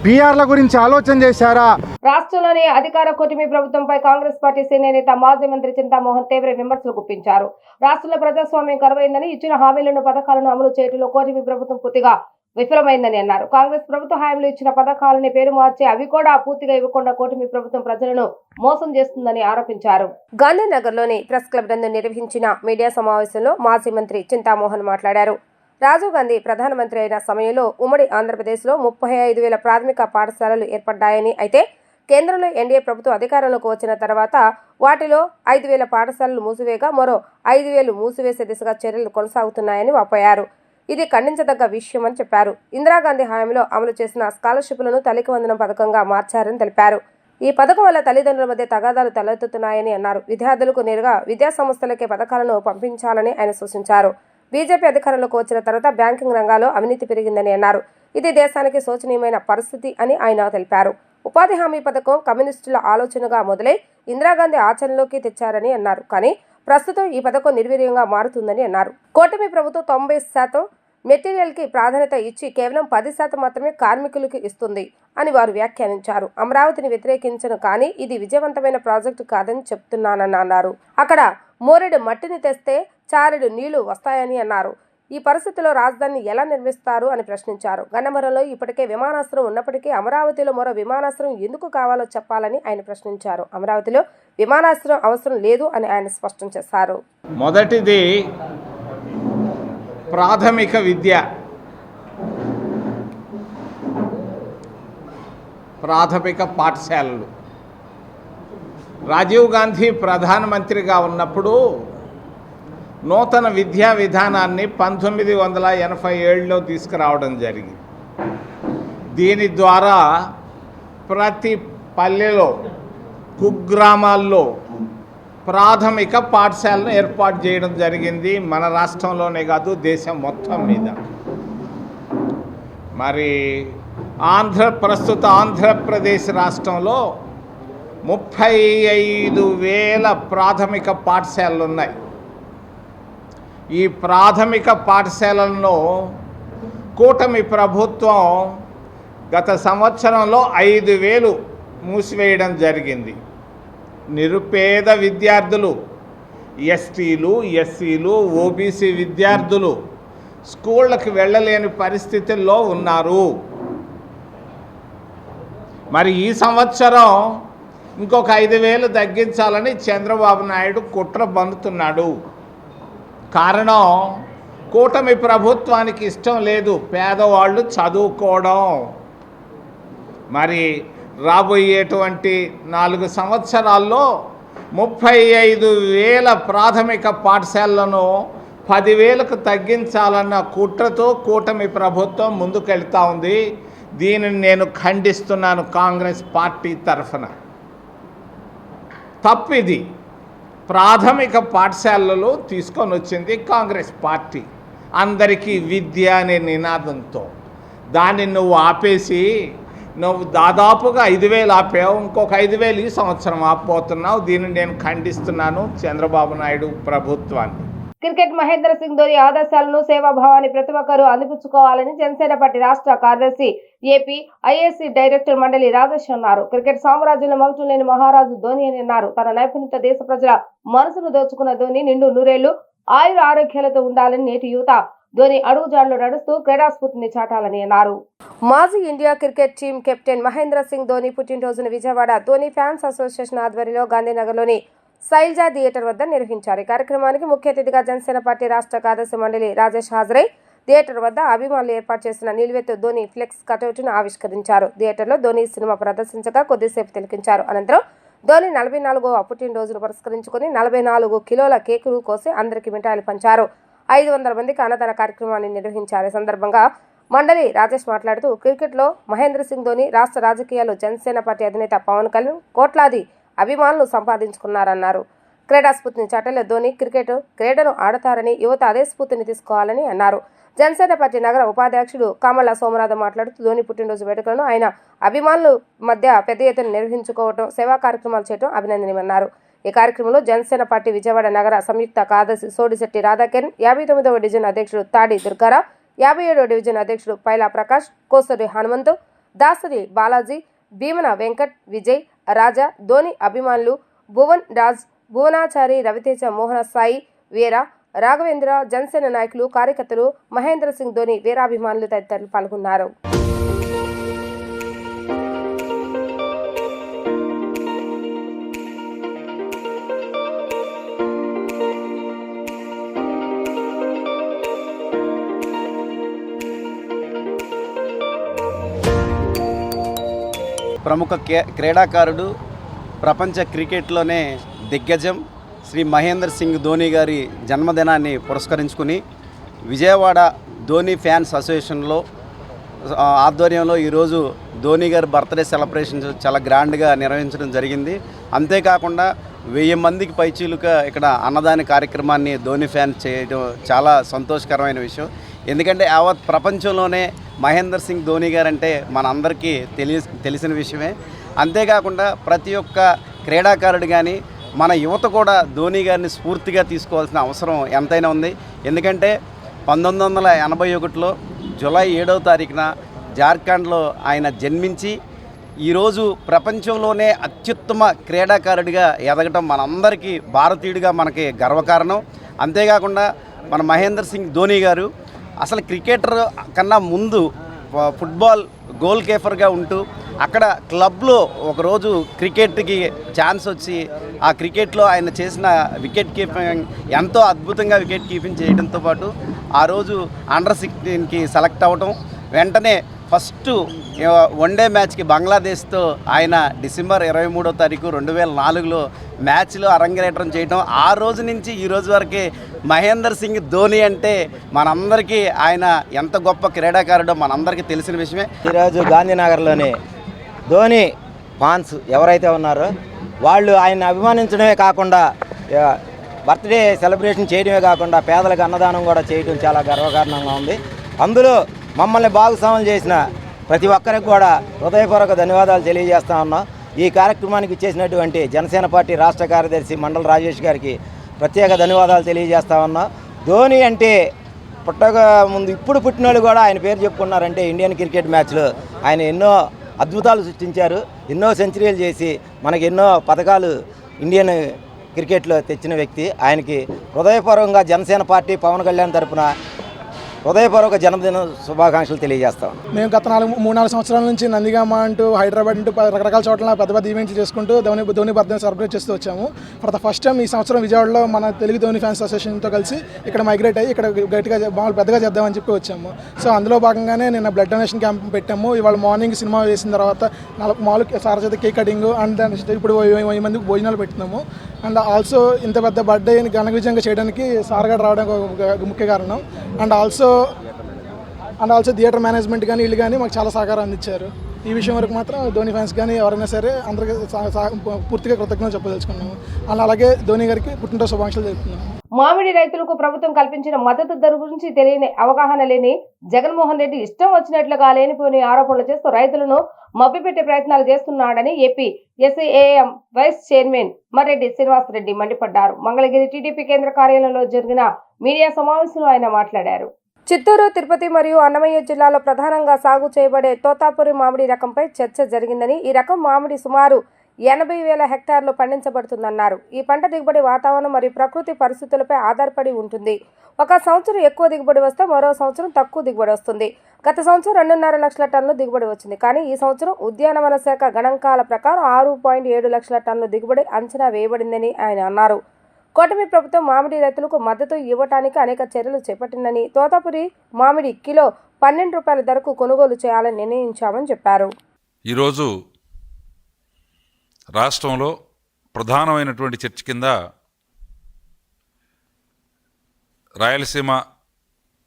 పిఆర్ల గురించి ఆలోచన చేశారా? రాష్ట్రంలోని అధికార కూటమి ప్రభుత్వంపై కాంగ్రెస్ పార్టీ సీనియర్ నేత మాజీ మంత్రి చింతామోహన్ తీవ్ర విమర్శలు గుప్పించారు. రాష్ట్రంలో ప్రజాస్వామ్యం కరువైందని, ఇచ్చిన హామీలను పథకాలను అమలు చేయడంలో కూటమి ప్రభుత్వం పూర్తిగా విఫలమైందని అన్నారు. కాంగ్రెస్ ప్రభుత్వ హయాంలో ఇచ్చిన పథకాలని పేరు మార్చి అవి కూడా పూర్తిగా ఇవ్వకుండా కూటమి ప్రభుత్వం ప్రజలను మోసం చేస్తుందని ఆరోపించారు. గాంధీనగర్లోని ప్రెస్ క్లబ్ నందు నిర్వహించిన మీడియా సమావేశంలో మాజీ మంత్రి చింతామోహన్ మాట్లాడారు. రాజీవ్ గాంధీ ప్రధానమంత్రి అయిన సమయంలో ఉమ్మడి ఆంధ్రప్రదేశ్లో 35,000 ప్రాథమిక పాఠశాలలు ఏర్పడ్డాయని, అయితే కేంద్రంలో ఎన్డీఏ ప్రభుత్వం అధికారంలోకి వచ్చిన తర్వాత వాటిలో 5,000 పాఠశాలలు మూసివేయగా మరో 5,000 మూసివేసే దిశగా చర్యలు కొనసాగుతున్నాయని వాపోయారు. ఇది ఖండించదగ్గ విషయమని చెప్పారు. ఇందిరాగాంధీ హయాంలో అమలు చేసిన స్కాలర్షిప్లను తల్లికి వందనం పథకంగా మార్చారని తెలిపారు. ఈ పథకం వల్ల తల్లిదండ్రుల మధ్య తగాదాలు తలెత్తుతున్నాయని అన్నారు. విద్యార్థులకు నేరుగా విద్యా సంస్థలకే పథకాలను పంపించాలని ఆయన సూచించారు. బీజేపీ అధికారంలోకి వచ్చిన తర్వాత బ్యాంకింగ్ రంగాల్లో అవినీతి పెరిగిందని అన్నారు. ఇది దేశానికి శోచనీయమైన పరిస్థితి అని ఆయన తెలిపారు. ఉపాధి హామీ పథకం కమ్యూనిస్టుల ఆలోచనగా మొదలై ఇందిరాగాంధీ ఆచరణలోకి తెచ్చారని అన్నారు. కానీ ప్రస్తుతం ఈ పథకం నిర్వీర్యంగా మారుతుందని అన్నారు. కూటమి ప్రభుత్వం 90% మెటీరియల్ కి ప్రాధాన్యత ఇచ్చి కేవలం 10% మాత్రమే కార్మికులకు ఇస్తుంది అని వారు వ్యాఖ్యానించారు. అమరావతిని వ్యతిరేకించను, కానీ ఇది విజయవంతమైన ప్రాజెక్టు కాదని చెప్తున్నానని అన్నారు. అక్కడ మోరెడు మట్టిని తెస్తే చారెడు నీళ్లు వస్తాయని అన్నారు. ఈ పరిస్థితిలో రాజధానిని ఎలా నిర్మిస్తారు అని ప్రశ్నించారు. గన్నవరంలో ఇప్పటికే విమానాశ్రయం ఉన్నప్పటికీ అమరావతిలో మరో విమానాశ్రయం ఎందుకు కావాలో చెప్పాలని ఆయన ప్రశ్నించారు. అమరావతిలో విమానాశ్రయం అవసరం లేదు అని ఆయన స్పష్టం చేశారు. మొదటిది ప్రాథమిక విద్య. ప్రాథమిక పాఠశాలలు. రాజీవ్ గాంధీ ప్రధానమంత్రిగా ఉన్నప్పుడు నూతన విద్యా విధానాన్ని 1987లో తీసుకురావడం జరిగింది. దీని ద్వారా ప్రతి పల్లెలో, కుగ్రామాల్లో ప్రాథమిక పాఠశాలను ఏర్పాటు చేయడం జరిగింది. మన రాష్ట్రంలోనే కాదు, దేశం మొత్తం మీద. మరి ప్రస్తుత ఆంధ్రప్రదేశ్ రాష్ట్రంలో 35,000 ప్రాథమిక పాఠశాలలు ఉన్నాయి. ఈ ప్రాథమిక పాఠశాలలను కూటమి ప్రభుత్వం గత సంవత్సరంలో 5,000 మూసివేయడం జరిగింది. నిరుపేద విద్యార్థులు, ఎస్టీలు, ఎస్సీలు, ఓబీసీ విద్యార్థులు స్కూళ్ళకి వెళ్ళలేని పరిస్థితుల్లో ఉన్నారు. మరి ఈ సంవత్సరం ఇంకొక 5,000 తగ్గించాలని చంద్రబాబు నాయుడు కుట్ర బందుతున్నాడు. కారణం, కూటమి ప్రభుత్వానికి ఇష్టం లేదు పేదవాళ్ళు చదువుకోవడం. మరి రాబోయేటువంటి 4 సంవత్సరాల్లో 35,000 ప్రాథమిక పాఠశాలలను 10,000కు తగ్గించాలన్న కుట్రతో కూటమి ప్రభుత్వం ముందుకెళ్తా ఉంది. దీనిని నేను ఖండిస్తున్నాను. కాంగ్రెస్ పార్టీ తరఫున తప్పిది. ప్రాథమిక పాఠశాలలు తీసుకొని వచ్చింది కాంగ్రెస్ పార్టీ, అందరికీ విద్య అనే నినాదంతో. దాన్ని నువ్వు ఆపేసి నువ్వు దాదాపుగా 5,000 ఆపావు, ఇంకొక 5,000 ఈ సంవత్సరం ఆపబోతున్నావు. దీన్ని నేను ఖండిస్తున్నాను చంద్రబాబు నాయుడు ప్రభుత్వాన్ని. క్రికెట్ మహేంద్ర సింగ్ ధోని ఆదర్శాలను, సేవాభావాన్ని ప్రతి ఒక్కరూ అందిపుచ్చుకోవాలని జనసేన పార్టీ రాష్ట్ర కార్యదర్శి, ఏపీ ఐఏసీ డైరెక్టర్ మండలి రాజేష్ అన్నారు. క్రికెట్ సామ్రాజ్యంలో మగుటం లేని మహారాజు ధోని అని అన్నారు. తన నైపుణ్యత దేశ ప్రజల మనసును దోచుకున్న ధోని నిండు నూరేళ్లు ఆయుర ఆరోగ్యాలతో ఉండాలని నేటి యువత ధోని అడుగుజాడలో నడుస్తూ క్రీడాస్ఫూర్తిని చాటాలని అన్నారు. మాజీ India cricket team captain Mahendra Singh Dhoni పుట్టినరోజును విజయవాడ ధోని ఫ్యాన్స్ అసోసియేషన్ ఆధ్వర్యంలో గాంధీనగర్లోని శైలజా థియేటర్ వద్ద నిర్వహించారు. ఈ కార్యక్రమానికి ముఖ్య అతిథిగా జనసేన పార్టీ రాష్ట్ర కార్యదర్శి మండలి రాజేష్ హాజరై థియేటర్ వద్ద అభిమానులు ఏర్పాటు చేసిన నిలువెత్తు ధోని ఫ్లెక్స్ కటౌట్ను ఆవిష్కరించారు. థియేటర్లో ధోని సినిమా ప్రదర్శించగా కొద్దిసేపు తిలకించారు. అనంతరం ధోని 44వ పుట్టినరోజును పురస్కరించుకుని 44 కిలోల కేకులు కోసి అందరికీ మిఠాయిలు పంచారు. 500 మందికి అన్నదాన కార్యక్రమాన్ని నిర్వహించారు. ఈ సందర్భంగా మండలి రాజేష్ మాట్లాడుతూ, క్రికెట్లో మహేంద్ర సింగ్ ధోని రాష్ట్ర రాజకీయాల్లో జనసేన పార్టీ అధినేత పవన్ కళ్యాణ్ కోట్లాది అభిమానులు సంపాదించుకున్నారన్నారు. క్రీడా స్ఫూర్తిని చాటేలా ధోని క్రీడను ఆడతారని యువత అదే స్ఫూర్తిని తీసుకోవాలని అన్నారు. జనసేన పార్టీ నగర ఉపాధ్యక్షుడు కామల సోమనాథ్ మాట్లాడుతూ ధోని పుట్టినరోజు వేడుకలను ఆయన అభిమానుల మధ్య పెద్ద ఎత్తున నిర్వహించుకోవడం, సేవా కార్యక్రమాలు చేయడం అభినందనీయమన్నారు. ఈ కార్యక్రమంలో జనసేన పార్టీ విజయవాడ నగర సంయుక్త కార్యదర్శి సోడిశెట్టి రాధాకిరణ్, 59వ డివిజన్ అధ్యక్షుడు తాడి దుర్గారావు, 57వ డివిజన్ అధ్యక్షుడు పైలా ప్రకాష్, కోసరి హనుమంతు, దాసరి బాలాజీ, భీమన వెంకట్, విజయ్, రాజా, ధోని అభిమానులు, భువన్ రాజ్, భువనాచారి, రవితేజ, మోహన సాయి, వీర, రాఘవేంద్ర, జనసేన నాయకులు, కార్యకర్తలు, మహేంద్ర సింగ్ ధోని వీరాభిమానులు తదితరులు పాల్గొన్నారు. ప్రముఖ క్రీడాకారుడు, ప్రపంచ క్రికెట్లోనే దిగ్గజం శ్రీ మహేంద్ర సింగ్ ధోని గారి జన్మదినాన్ని పురస్కరించుకుని విజయవాడ ధోని ఫ్యాన్స్ అసోసియేషన్లో ఆధ్వర్యంలో ఈరోజు ధోని గారి బర్త్డే సెలబ్రేషన్స్ చాలా గ్రాండ్గా నిర్వహించడం జరిగింది. అంతేకాకుండా 1000 మందికి పైచీలుగా ఇక్కడ అన్నదాన కార్యక్రమాన్ని ధోని ఫ్యాన్స్ చేయడం చాలా సంతోషకరమైన విషయం. ఎందుకంటే యావత్ ప్రపంచంలోనే మహేంద్ర సింగ్ ధోని గారంటే మనందరికీ తెలిసిన విషయమే. అంతేకాకుండా ప్రతి ఒక్క క్రీడాకారుడు కానీ మన యువత కూడా ధోని గారిని స్ఫూర్తిగా తీసుకోవాల్సిన అవసరం ఎంతైనా ఉంది. ఎందుకంటే 1981లో జూలై 7వ తారీఖున జార్ఖండ్లో ఆయన జన్మించి ఈరోజు ప్రపంచంలోనే అత్యుత్తమ క్రీడాకారుడిగా ఎదగటం మనందరికీ, భారతీయుడిగా మనకి గర్వకారణం. అంతేకాకుండా మన మహేంద్ర సింగ్ ధోని గారు అసలు క్రికెటర్ కన్నా ముందు ఫుట్బాల్ గోల్ కీపర్గా ఉంటూ అక్కడ క్లబ్లో ఒకరోజు క్రికెట్కి ఛాన్స్ వచ్చి ఆ క్రికెట్లో ఆయన చేసిన వికెట్ కీపింగ్ ఎంతో అద్భుతంగా వికెట్ కీపింగ్ చేయడంతో పాటు ఆ రోజు అండర్-16కి సెలెక్ట్ అవ్వటం, వెంటనే ఫస్ట్ వన్డే మ్యాచ్కి బంగ్లాదేశ్తో ఆయన డిసెంబర్ 23వ తారీఖు 2004లో మ్యాచ్లో అరంగేట్రం చేయడం, ఆ రోజు నుంచి ఈ రోజు వరకు మహేందర్ సింగ్ ధోని అంటే మనందరికీ ఆయన ఎంత గొప్ప క్రీడాకారుడో మనందరికీ తెలిసిన విషయమే. ఈరోజు గాంధీనగర్లోని ధోని ఫ్యాన్స్ ఎవరైతే ఉన్నారో వాళ్ళు ఆయన అభిమానించడమే కాకుండా బర్త్డే సెలబ్రేషన్ చేయడమే కాకుండా పేదలకు అన్నదానం కూడా చేయడం చాలా గర్వకారణంగా ఉంది. అందులో మమ్మల్ని భాగస్వాములు చేసిన ప్రతి ఒక్కరికి కూడా హృదయపూర్వక ధన్యవాదాలు తెలియజేస్తా ఉన్నాం. ఈ కార్యక్రమానికి ఇచ్చేసినటువంటి జనసేన పార్టీ రాష్ట్ర కార్యదర్శి మండల రాజేష్ గారికి ప్రత్యేక ధన్యవాదాలు తెలియజేస్తా ఉన్నాం. ధోని అంటే పుట్టక ముందు ఇప్పుడు పుట్టిన వాళ్ళు కూడా ఆయన పేరు చెప్పుకున్నారంటే ఇండియన్ క్రికెట్ మ్యాచ్లో ఆయన ఎన్నో అద్భుతాలు సృష్టించారు, ఎన్నో సెంచరీలు చేసి మనకి ఎన్నో పథకాలు ఇండియన్ క్రికెట్లో తెచ్చిన వ్యక్తి. ఆయనకి హృదయపూర్వకంగా జనసేన పార్టీ పవన్ కళ్యాణ్ తరఫున హృదయపూర్వక జన్మదిన శుభాకాంక్షలు తెలియజేస్తాం. మేము గత 3-4 సంవత్సరాల నుంచి నందిగామ అంటూ హైదరాబాద్ అంటూ రకరకాల చోట్ల పెద్ద పెద్ద ఈవెంట్లు చేసుకుంటూ ధోని బర్త్డే సెలబ్రేట్ చేస్తూ వచ్చాము. ఫర్ ద ఫస్ట్ టైం ఈ సంవత్సరం విజయవాడలో మన తెలుగు ధోని ఫ్యాన్స్ అసోసియేషన్తో కలిసి ఇక్కడ మైగ్రేట్ అయ్యి ఇక్కడ గట్టిగా పెద్దగా చేద్దామని చెప్పి వచ్చాము. సో అందులో భాగంగానే నిన్న బ్లడ్ డొనేషన్ క్యాంప్ పెట్టాము. ఇవాళ మార్నింగ్ సినిమా వేసిన తర్వాత మామూలు సార్ చేత కేక్ కటింగ్ అండ్ ఇప్పుడు 1000 మందికి భోజనాలు పెడుతున్నాము. అండ్ ఆల్సో ఇంత పెద్ద బర్త్డే ఘన విజయంగా చేయడానికి సార్ గారు రావడం ఒక ముఖ్య కారణం. అండ్ ఆల్సో థియేటర్ మేనేజ్మెంట్ కానీ వీళ్ళు కానీ మాకు చాలా సహకారం అందించారు. ఈ విషయం వరకు మాత్రం ధోని ఫ్యాన్స్ కానీ ఎవరైనా సరే అందరికీ పూర్తిగా కృతజ్ఞతలు చెప్పదలుచుకున్నాము. అలాగే ధోని గారికి పుట్టినరోజు శుభాకాంక్షలు చెప్తున్నాము. మామిడి రైతులకు ప్రభుత్వం కల్పించిన మద్దతు ధర గురించి తెలియని అవగాహన లేని జగన్మోహన్ రెడ్డి ఇష్టం వచ్చినట్లుగా లేనిపోని ఆరోపణలు చేస్తూ రైతులను మభ్యపెట్టే ప్రయత్నాలు చేస్తున్నాడని AP SAM vice chairman Marreddy Srinivas Reddy మండిపడ్డారు. మంగళగిరి టీడీపీ కేంద్ర కార్యాలయంలో జరిగిన మీడియా సమావేశంలో ఆయన మాట్లాడారు. చిత్తూరు, తిరుపతి మరియు అన్నమయ్య జిల్లాలో ప్రధానంగా సాగు చేయబడే తోతాపురి మామిడి రకంపై చర్చ జరిగిందని, ఈ రకం మామిడి సుమారు 80,000 హెక్టార్లు పండించబడుతుందన్నారు. ఈ పంట దిగుబడి వాతావరణం మరియు ప్రకృతి పరిస్థితులపై ఆధారపడి ఉంటుంది. ఒక సంవత్సరం ఎక్కువ దిగుబడి వస్తే మరో సంవత్సరం తక్కువ దిగుబడి వస్తుంది. గత సంవత్సరం 2.5 లక్షల టన్నులు దిగుబడి వచ్చింది. కానీ ఈ సంవత్సరం ఉద్యానవన శాఖ గణాంకాల ప్రకారం 6.7 లక్షల టన్నుల దిగుబడి అంచనా వేయబడిందని ఆయన అన్నారు. కూటమి ప్రభుత్వం మామిడి రైతులకు మద్దతు ఇవ్వడానికి అనేక చర్యలు చేపట్టిందని, తోతాపురి మామిడి కిలో 12 రూపాయల ధరకు కొనుగోలు చేయాలని నిర్ణయించామని చెప్పారు. ఈరోజు రాష్ట్రంలో ప్రధానమైనటువంటి చర్చ కింద రాయలసీమ,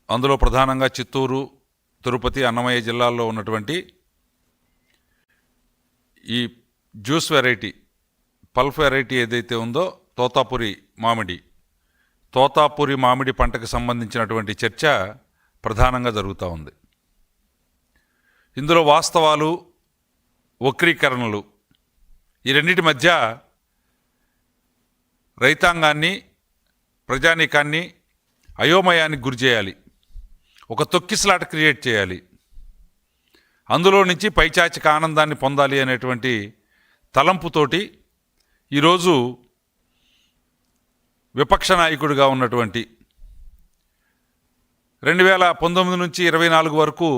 అందులో ప్రధానంగా చిత్తూరు, తిరుపతి, అన్నమయ్య జిల్లాల్లో ఉన్నటువంటి ఈ జ్యూస్ వెరైటీ, పల్ప్ వెరైటీ ఏదైతే ఉందో తోతాపురి మామిడి పంటకు సంబంధించినటువంటి చర్చ ప్రధానంగా జరుగుతూ ఉంది. ఇందులో వాస్తవాలు, వక్రీకరణలు ఈ రెండింటి మధ్య రైతాంగాన్ని, ప్రజానీకాన్ని అయోమయానికి గురి చేయాలి, ఒక తొక్కిసలాట క్రియేట్ చేయాలి, అందులో నుంచి పైచాచిక ఆనందాన్ని పొందాలి అనేటువంటి తలంపుతోటి ఈరోజు విపక్ష నాయకుడిగా ఉన్నటువంటి 2019 నుంచి 24 వరకు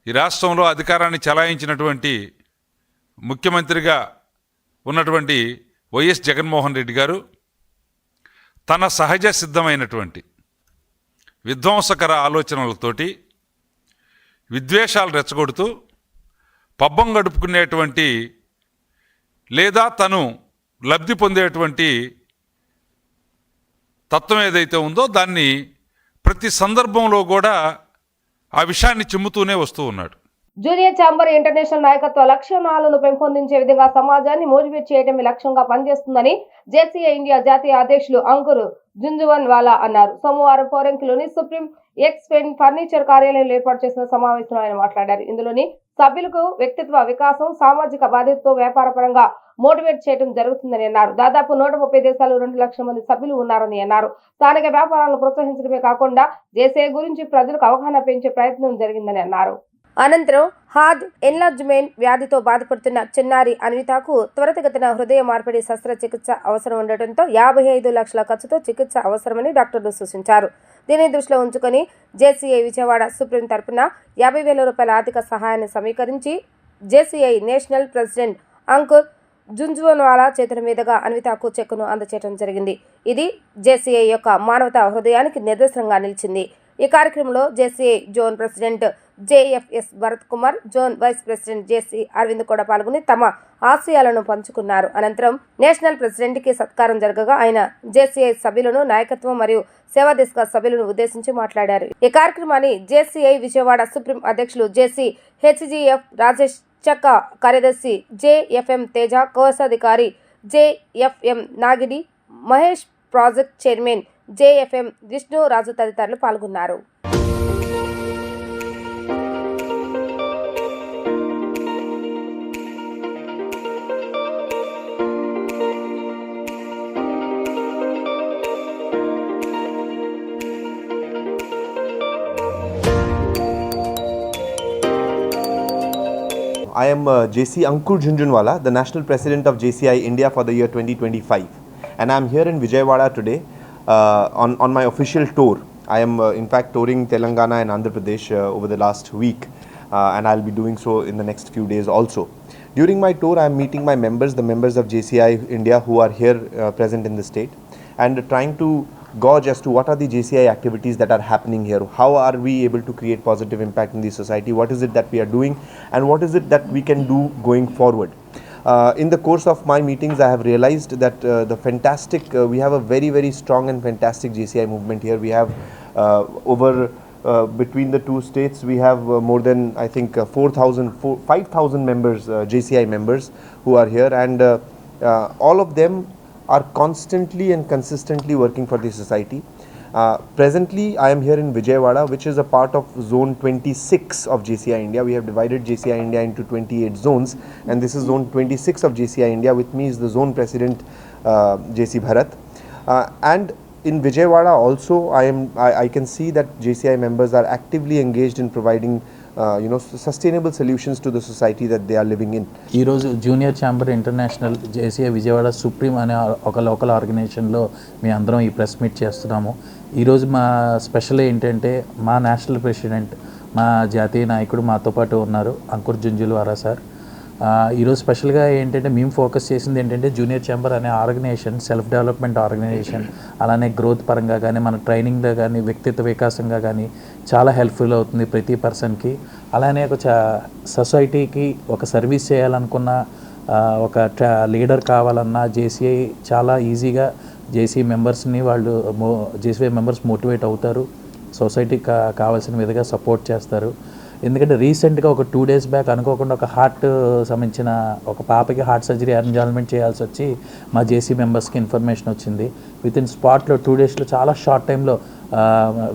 ఈ రాష్ట్రంలో అధికారాన్ని చలాయించినటువంటి ముఖ్యమంత్రిగా ఉన్నటువంటి వైఎస్ జగన్మోహన్ రెడ్డి గారు తన సహజ సిద్ధమైనటువంటి విధ్వంసకర ఆలోచనలతోటి విద్వేషాలు రెచ్చగొడుతూ పబ్బం గడుపుకునేటువంటి లేదా తను లబ్ధి పొందేటువంటి తత్వం ఏదైతే ఉందో దాన్ని ప్రతి సందర్భంలో కూడా ఆ విషయాన్ని చిమ్ముతూనే వస్తూ ఉన్నాడు. జూనియర్ ఛాంబర్ ఇంటర్నేషనల్ నాయకత్వ లక్షణాలను పెంపొందించే విధంగా సమాజాన్ని మోటివేట్ చేయడమే లక్ష్యంగా పనిచేస్తుందని జేసీఐ ఇండియా జాతీయ అధ్యక్షులు అంకుర్ జుంజువన్వాలా అన్నారు. సోమవారం పోరంకిలోని సుప్రీం ఎక్స్పెన్ ఫర్నిచర్ కార్యాలయంలో ఏర్పాటు చేసిన సమావేశంలో ఆయన మాట్లాడారు. ఇందులోని సభ్యులకు వ్యక్తిత్వ వికాసం, సామాజిక బాధ్యతతో వ్యాపారపరంగా మోటివేట్ చేయడం జరుగుతుందని అన్నారు. దాదాపు 130 దేశాలు 2 లక్షల మంది సభ్యులు ఉన్నారని అన్నారు. స్థానిక వ్యాపారాలను ప్రోత్సహించడమే కాకుండా జేసీఐ గురించి ప్రజలకు అవగాహన పెంచే ప్రయత్నం జరిగిందని అన్నారు. అనంతరం హార్ట్ ఎన్లార్జ్మెంట్ వ్యాధితో బాధపడుతున్న చిన్నారి అన్వితకు త్వరితగతిన హృదయ మార్పిడి శస్త్రచికిత్స అవసరం ఉండటంతో 55 లక్షల ఖర్చుతో చికిత్స అవసరమని డాక్టర్లు సూచించారు. దీన్ని దృష్టిలో ఉంచుకొని జేసీఐ విజయవాడ సుప్రీం తరపున 50,000 రూపాయల ఆర్థిక సహాయాన్ని సమీకరించి జేసీఐ నేషనల్ ప్రెసిడెంట్ అంకుర్ జుంజువన్వాలా చేతుల మీదుగా అన్వితకు చెక్కును అందజేయడం జరిగింది. ఇది జేసీఐ యొక్క మానవతా హృదయానికి నిదర్శనంగా నిలిచింది. ఈ కార్యక్రమంలో JCI zone president JFS Bharat Kumar, zone vice president JC Aravind కూడా పాల్గొని తమ ఆశయాలను పంచుకున్నారు. అనంతరం నేషనల్ ప్రెసిడెంట్ కి సత్కారం జరగగా ఆయన జేసీఐ సభ్యులను, నాయకత్వం మరియు సేవా దిశగా సభ్యులను ఉద్దేశించి మాట్లాడారు. ఈ కార్యక్రమాన్ని జేసీఐ విజయవాడ సుప్రీం అధ్యక్షులు జేసీ హెచ్జిఎఫ్ రాజేష్ చక్క, కార్యదర్శి జేఎఫ్ఎం తేజ, కోశాధికారి JFM Nagidi, Mahesh, project chairman JFM Vishnu Raju తదితరులు పాల్గొన్నారు. I am JC Ankur Jhunjhunwala, the National President of JCI India for the year 2025, and I am here in Vijayawada today on my official tour. I am in fact touring Telangana and Andhra Pradesh over the last week, and I will be doing so in the next few days also. During my tour, I am meeting my members, the members of JCI India who are here present in the state, and trying to gauge as to what are the JCI activities that are happening here. How are we able to create positive impact in the society? What is it that we are doing, and what is it that we can do going forward? In the course of my meetings, I have realized that we have a very, very strong and fantastic JCI movement here. We have between the two states, we have more than, I think, 5,000 members, JCI members who are here, and all of them are constantly and consistently working for the society. Presently, I am here in Vijayawada, which is a part of Zone 26 of JCI India. We have divided JCI India into 28 zones, and this is Zone 26 of JCI India. With me is the Zone President, JC Bharat. And in Vijayawada also, I can see that JCI members are actively engaged in providing sustainable solutions to the society that they are living in. ఈ రోజు junior chamber international JCI Vijayawada supreme అనే ఒక లోకల్ ఆర్గనైజేషన్లో మేము అందరం ఈ ప్రెస్ మీట్ చేస్తున్నాము. ఈరోజు మా స్పెషల్ ఏంటంటే మా నేషనల్ ప్రెసిడెంట్, మా జాతీయ నాయకుడు మాతో పాటు ఉన్నారు, అంకుర్ జుంజున్వాలా సార్. ఈరోజు స్పెషల్గా ఏంటంటే మేము ఫోకస్ చేసింది ఏంటంటే జూనియర్ ఛాంబర్ అనే ఆర్గనైజేషన్ సెల్ఫ్ డెవలప్మెంట్ ఆర్గనైజేషన్, అలానే గ్రోత్ పరంగా కానీ మన ట్రైనింగ్లో కానీ వ్యక్తిత్వ వికాసంగా కానీ చాలా హెల్ప్ఫుల్ అవుతుంది ప్రతి పర్సన్కి. అలానే ఒక సొసైటీకి ఒక సర్వీస్ చేయాలనుకున్న ఒక లీడర్ కావాలన్నా జేసీఐ చాలా ఈజీగా జేసీ మెంబర్స్ని జేసీఐ మెంబర్స్ మోటివేట్ అవుతారు, సొసైటీకి కావాల్సిన విధంగా సపోర్ట్ చేస్తారు. ఎందుకంటే రీసెంట్గా ఒక 2 days బ్యాక్ అనుకోకుండా ఒక హార్ట్ సంబంధించిన ఒక పాపకి హార్ట్ సర్జరీ అరేంజ్మెంట్ చేయాల్సి వచ్చి మా జేసీ మెంబర్స్కి ఇన్ఫర్మేషన్ వచ్చింది. వితిన్ స్పాట్లో 2 daysలో చాలా షార్ట్ టైంలో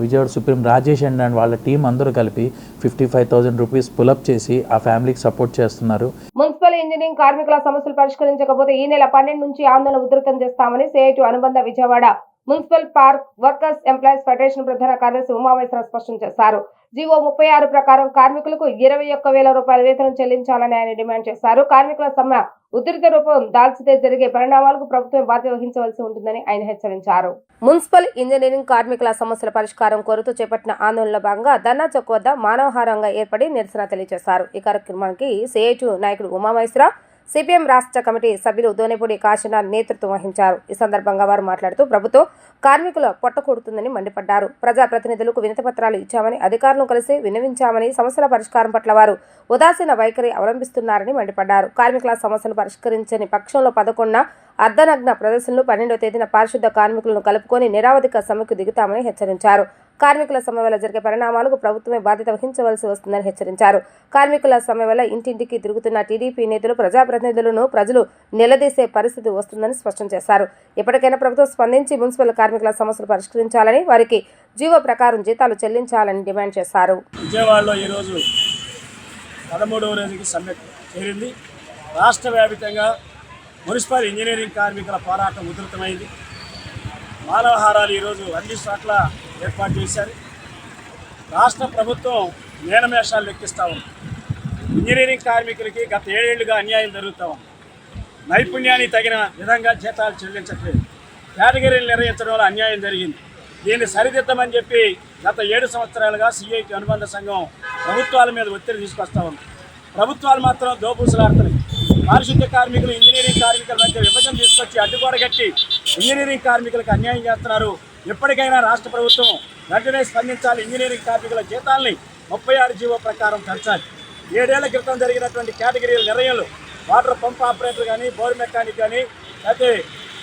విజయవాడ సుప్రీం రాజేష్ అండ్ వాళ్ళ టీం అందరూ కలిపి 55,000 రూపీస్ పులప్ చేసి ఆ ఫ్యామిలీకి సపోర్ట్ చేస్తున్నారు. మున్సిపల్ ఇంజనీరింగ్ కార్మికుల సమస్యలు పరిష్కరించకపోతే ఈ నెల 12 నుంచి ఆందోళన ఉధృతం చేస్తామని సిఐటి అనుబంధ Vijayawada municipal park workers employees federation ప్రధాన కార్యదర్శి ఉమామేశ్వర స్పష్టం చేశారు. జీవో 36 ప్రకారం కార్మికులకు 21,000 రూపాయల వేతనం చెల్లించాలని ఆయన డిమాండ్ చేశారు. కార్మికుల సమ్మె ఉధృత రూపం దాల్చితే జరిగే పరిణామాలకు ప్రభుత్వం బాధ్యత వహించవలసి ఉంటుందని ఆయన హెచ్చరించారు. మున్సిపల్ ఇంజనీరింగ్ కార్మికుల సమస్యల పరిష్కారం కోరుతూ చేపట్టిన ఆందోళనలో భాగంగా ధర్నా చౌక్ వద్ద మానవహారంగా ఏర్పడి నిరసన తెలియజేశారు. ఈ కార్యక్రమానికి సిఐటి నాయకుడు ఉమామేశ్వర, సిపిఎం రాష్ట్ర కమిటీ సభ్యులు దోనేపూడి కాశీనాథ్ నేతృత్వం వహించారు. ఈ సందర్భంగా వారు మాట్లాడుతూ ప్రభుత్వం కార్మికుల పొట్టకొడుతుందని మండిపడ్డారు. ప్రజాప్రతినిధులకు వినతి పత్రాలు ఇచ్చామని, అధికారులను కలిసి విన్నవించామని, సమస్యల పరిష్కారం పట్ల వారు ఉదాసీన వైఖరి అవలంబిస్తున్నారని మండిపడ్డారు. కార్మికుల సమస్యలు పరిష్కరించని పక్షంలో 11న అర్ధనగ్న ప్రదర్శనలు, 12వ తేదీన పారిశుద్ధ కార్మికులను కలుపుకొని నిరావధిక సమ్మెకు దిగుతామని హెచ్చరించారు. కార్మికుల సమ్మె వల్ల జరిగే పరిణామాలకు ప్రభుత్వమే బాధ్యత వహించవలసి వస్తుందని హెచ్చరించారు. కార్మికుల సమ్మె వల్ల ఇంటింటికి తిరుగుతున్న టీడీపీ నేతలు, ప్రజాప్రతినిధులను ప్రజలు నిలదీసే పరిస్థితి వస్తుందని స్పష్టం చేశారు. ఇప్పటికైనా ప్రభుత్వం స్పందించి మున్సిపల్ కార్మికుల సమస్యలు పరిష్కరించాలని, వారికి జీవో ప్రకారం జీతాలు చెల్లించాలని డిమాండ్ చేశారు. విజయవాడలో ఈరోజు 13వ రోజుకి సమ్మె చేరింది. రాష్ట్ర వ్యాప్తంగా మున్సిపల్ ఇంజనీరింగ్ కార్మికుల పోరాటం ఉధృతమైంది. మానవహారాలు ఈరోజు అన్ని చోట్ల ఏర్పాటు చేశారు. రాష్ట్ర ప్రభుత్వం నేలమేషాలు లెక్కిస్తూ ఉంది. ఇంజనీరింగ్ కార్మికులకి గత 7 ఏళ్లుగా అన్యాయం జరుగుతూ ఉంది. నైపుణ్యానికి తగిన విధంగా జీతాలు చెల్లించట్లేదు. కేటగిరీలు నిర్వహించడంలో అన్యాయం జరిగింది. దీన్ని సరిదిద్దమని చెప్పి గత 7 సంవత్సరాలుగా సిఐటి అనుబంధ సంఘం ప్రభుత్వాల మీద ఒత్తిడి తీసుకొస్తా ఉంది. ప్రభుత్వాలు మాత్రం దోబూసులాడుతున్నాయి. పారిశుద్ధ్య కార్మికులు, ఇంజనీరింగ్ కార్మికుల మధ్య విభజన తీసుకొచ్చి అడ్డుగోడ కట్టి ఇంజనీరింగ్ కార్మికులకు అన్యాయం చేస్తున్నారు. ఎప్పటికైనా రాష్ట్ర ప్రభుత్వం వెంటనే స్పందించాలి. ఇంజనీరింగ్ కార్మికుల జీతాల్ని 36 జీవో ప్రకారం పెంచాలి. 7 ఏళ్ల క్రితం జరిగినటువంటి కేటగిరీల నిర్ణయాలు, వాటర్ పంప్ ఆపరేటర్ కానీ, బోర్ మెకానిక్ కానీ, లేకపోతే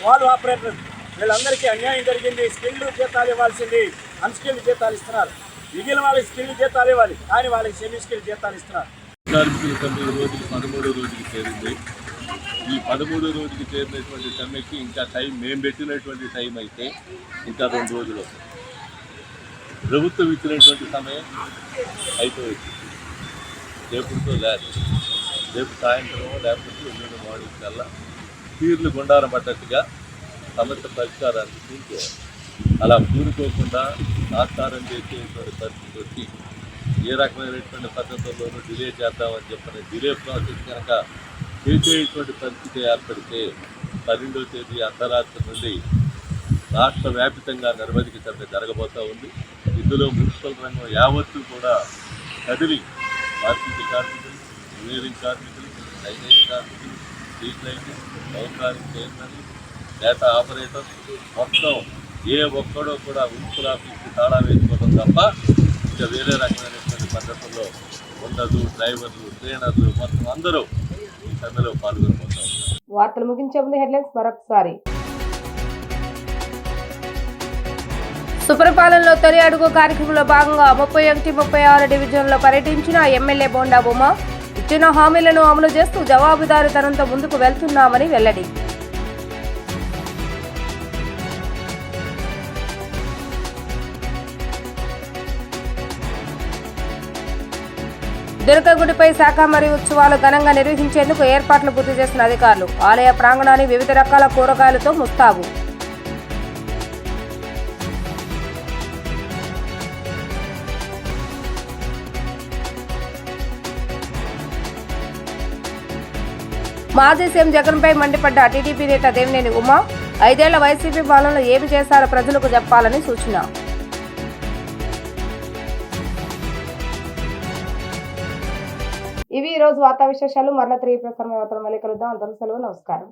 వాల్వ్ ఆపరేటర్, వీళ్ళందరికీ అన్యాయం జరిగింది. స్కిల్డ్ జీతాలు ఇవ్వాల్సింది అన్స్కిల్డ్ జీతాలు ఇస్తున్నారు. మిగిలిన వాళ్ళకి స్కిల్డ్ జీతాలు ఇవ్వాలి, కానీ వాళ్ళకి సెమీ స్కిల్డ్ జీతాలు ఇస్తున్నారు. కార్మికుల సమ్మె ఈ రోజుకి 13వ రోజుకి చేరింది. ఈ 13వ రోజుకి చేరినటువంటి సమ్మెకి ఇంకా టైం, మేము పెట్టినటువంటి టైం అయితే ఇంకా 2 రోజులు. ప్రభుత్వం ఇచ్చినటువంటి సమయం అయిపోయింది. రేపుతో లేదు, రేపు సాయంత్రం లేకపోతే ఎల్లుండి మార్నింగ్ కల్లా తీర్లు గుండారం పడ్డట్టుగా సమస్య పరిష్కారానికి కూరుకోవాలి. అలా కూరుకోకుండా ఆస్కారం చేసేటువంటి పరిస్థితి వచ్చి ఏ రకమైనటువంటి పద్ధతుల్లోనూ డిలే చేద్దామని చెప్పని డిలే ప్రాసెస్ కనుక చేసేటువంటి పరిస్థితి ఏర్పడితే 12వ తేదీ అర్ధరాత్రి నుండి రాష్ట్ర వ్యాప్తంగా నిరవధిక సమ్మె జరగబోతూ ఉంది. ఇందులో మున్సిపల్ రంగం యావత్తు కూడా కదిలి పారిశుద్ధ్య కార్మికులు, ఇంజనీరింగ్ కార్మికులు, డ్రైనేజ్ కార్మికులు, స్ట్రీట్ లైటింగ్, టౌన్ చైర్మన్లు, డేటా ఆపరేటర్స్, మొత్తం ఏ ఒక్కడో కూడా మున్సిపల్ ఆఫీస్కి తాళా వేసుకోవడం తప్ప ఇంకా వేరే రకమైనటువంటి పద్ధతుల్లో ఉండదు. డ్రైవర్లు, ట్రైనర్లు మొత్తం అందరూ ఈ సమ్మెలో పాల్గొనబోతారు. వార్తలు ముగించే ముందు హెడ్లైన్స్ మరొకసారి. సుపరిపాలనలో తొలి అడుగు కార్యక్రమంలో భాగంగా 31, 36 డివిజన్లో పర్యటించిన ఎమ్మెల్యే బోండా ఉమ, ఇచ్చిన హామీలను అమలు చేస్తూ జవాబుదారీతనంతో ముందుకు వెళ్తున్నామని వెల్లడి. దుర్గగుడిపై శాకాంబరి ఉత్సవాలు ఘనంగా నిర్వహించేందుకు ఏర్పాట్లు పూర్తి చేసిన అధికారులు. ఆలయ ప్రాంగణాన్ని వివిధ రకాల కూరగాయలతో ముస్తాబు. మాజీ సీఎం జగన్పై మండిపడ్డ టీడీపీ నేత దేవినేని ఉమ, 5 ఏళ్ల వైసీపీ పాలనలో ఏమి చేశారో ప్రజలకు చెప్పాలని సూచన. ఇవి ఈ రోజు వార్తా విశేషాలు. మరలా 3 ప్రసారం మళ్ళీ కలుద్దాం. అందరూ సెలవు. నమస్కారం.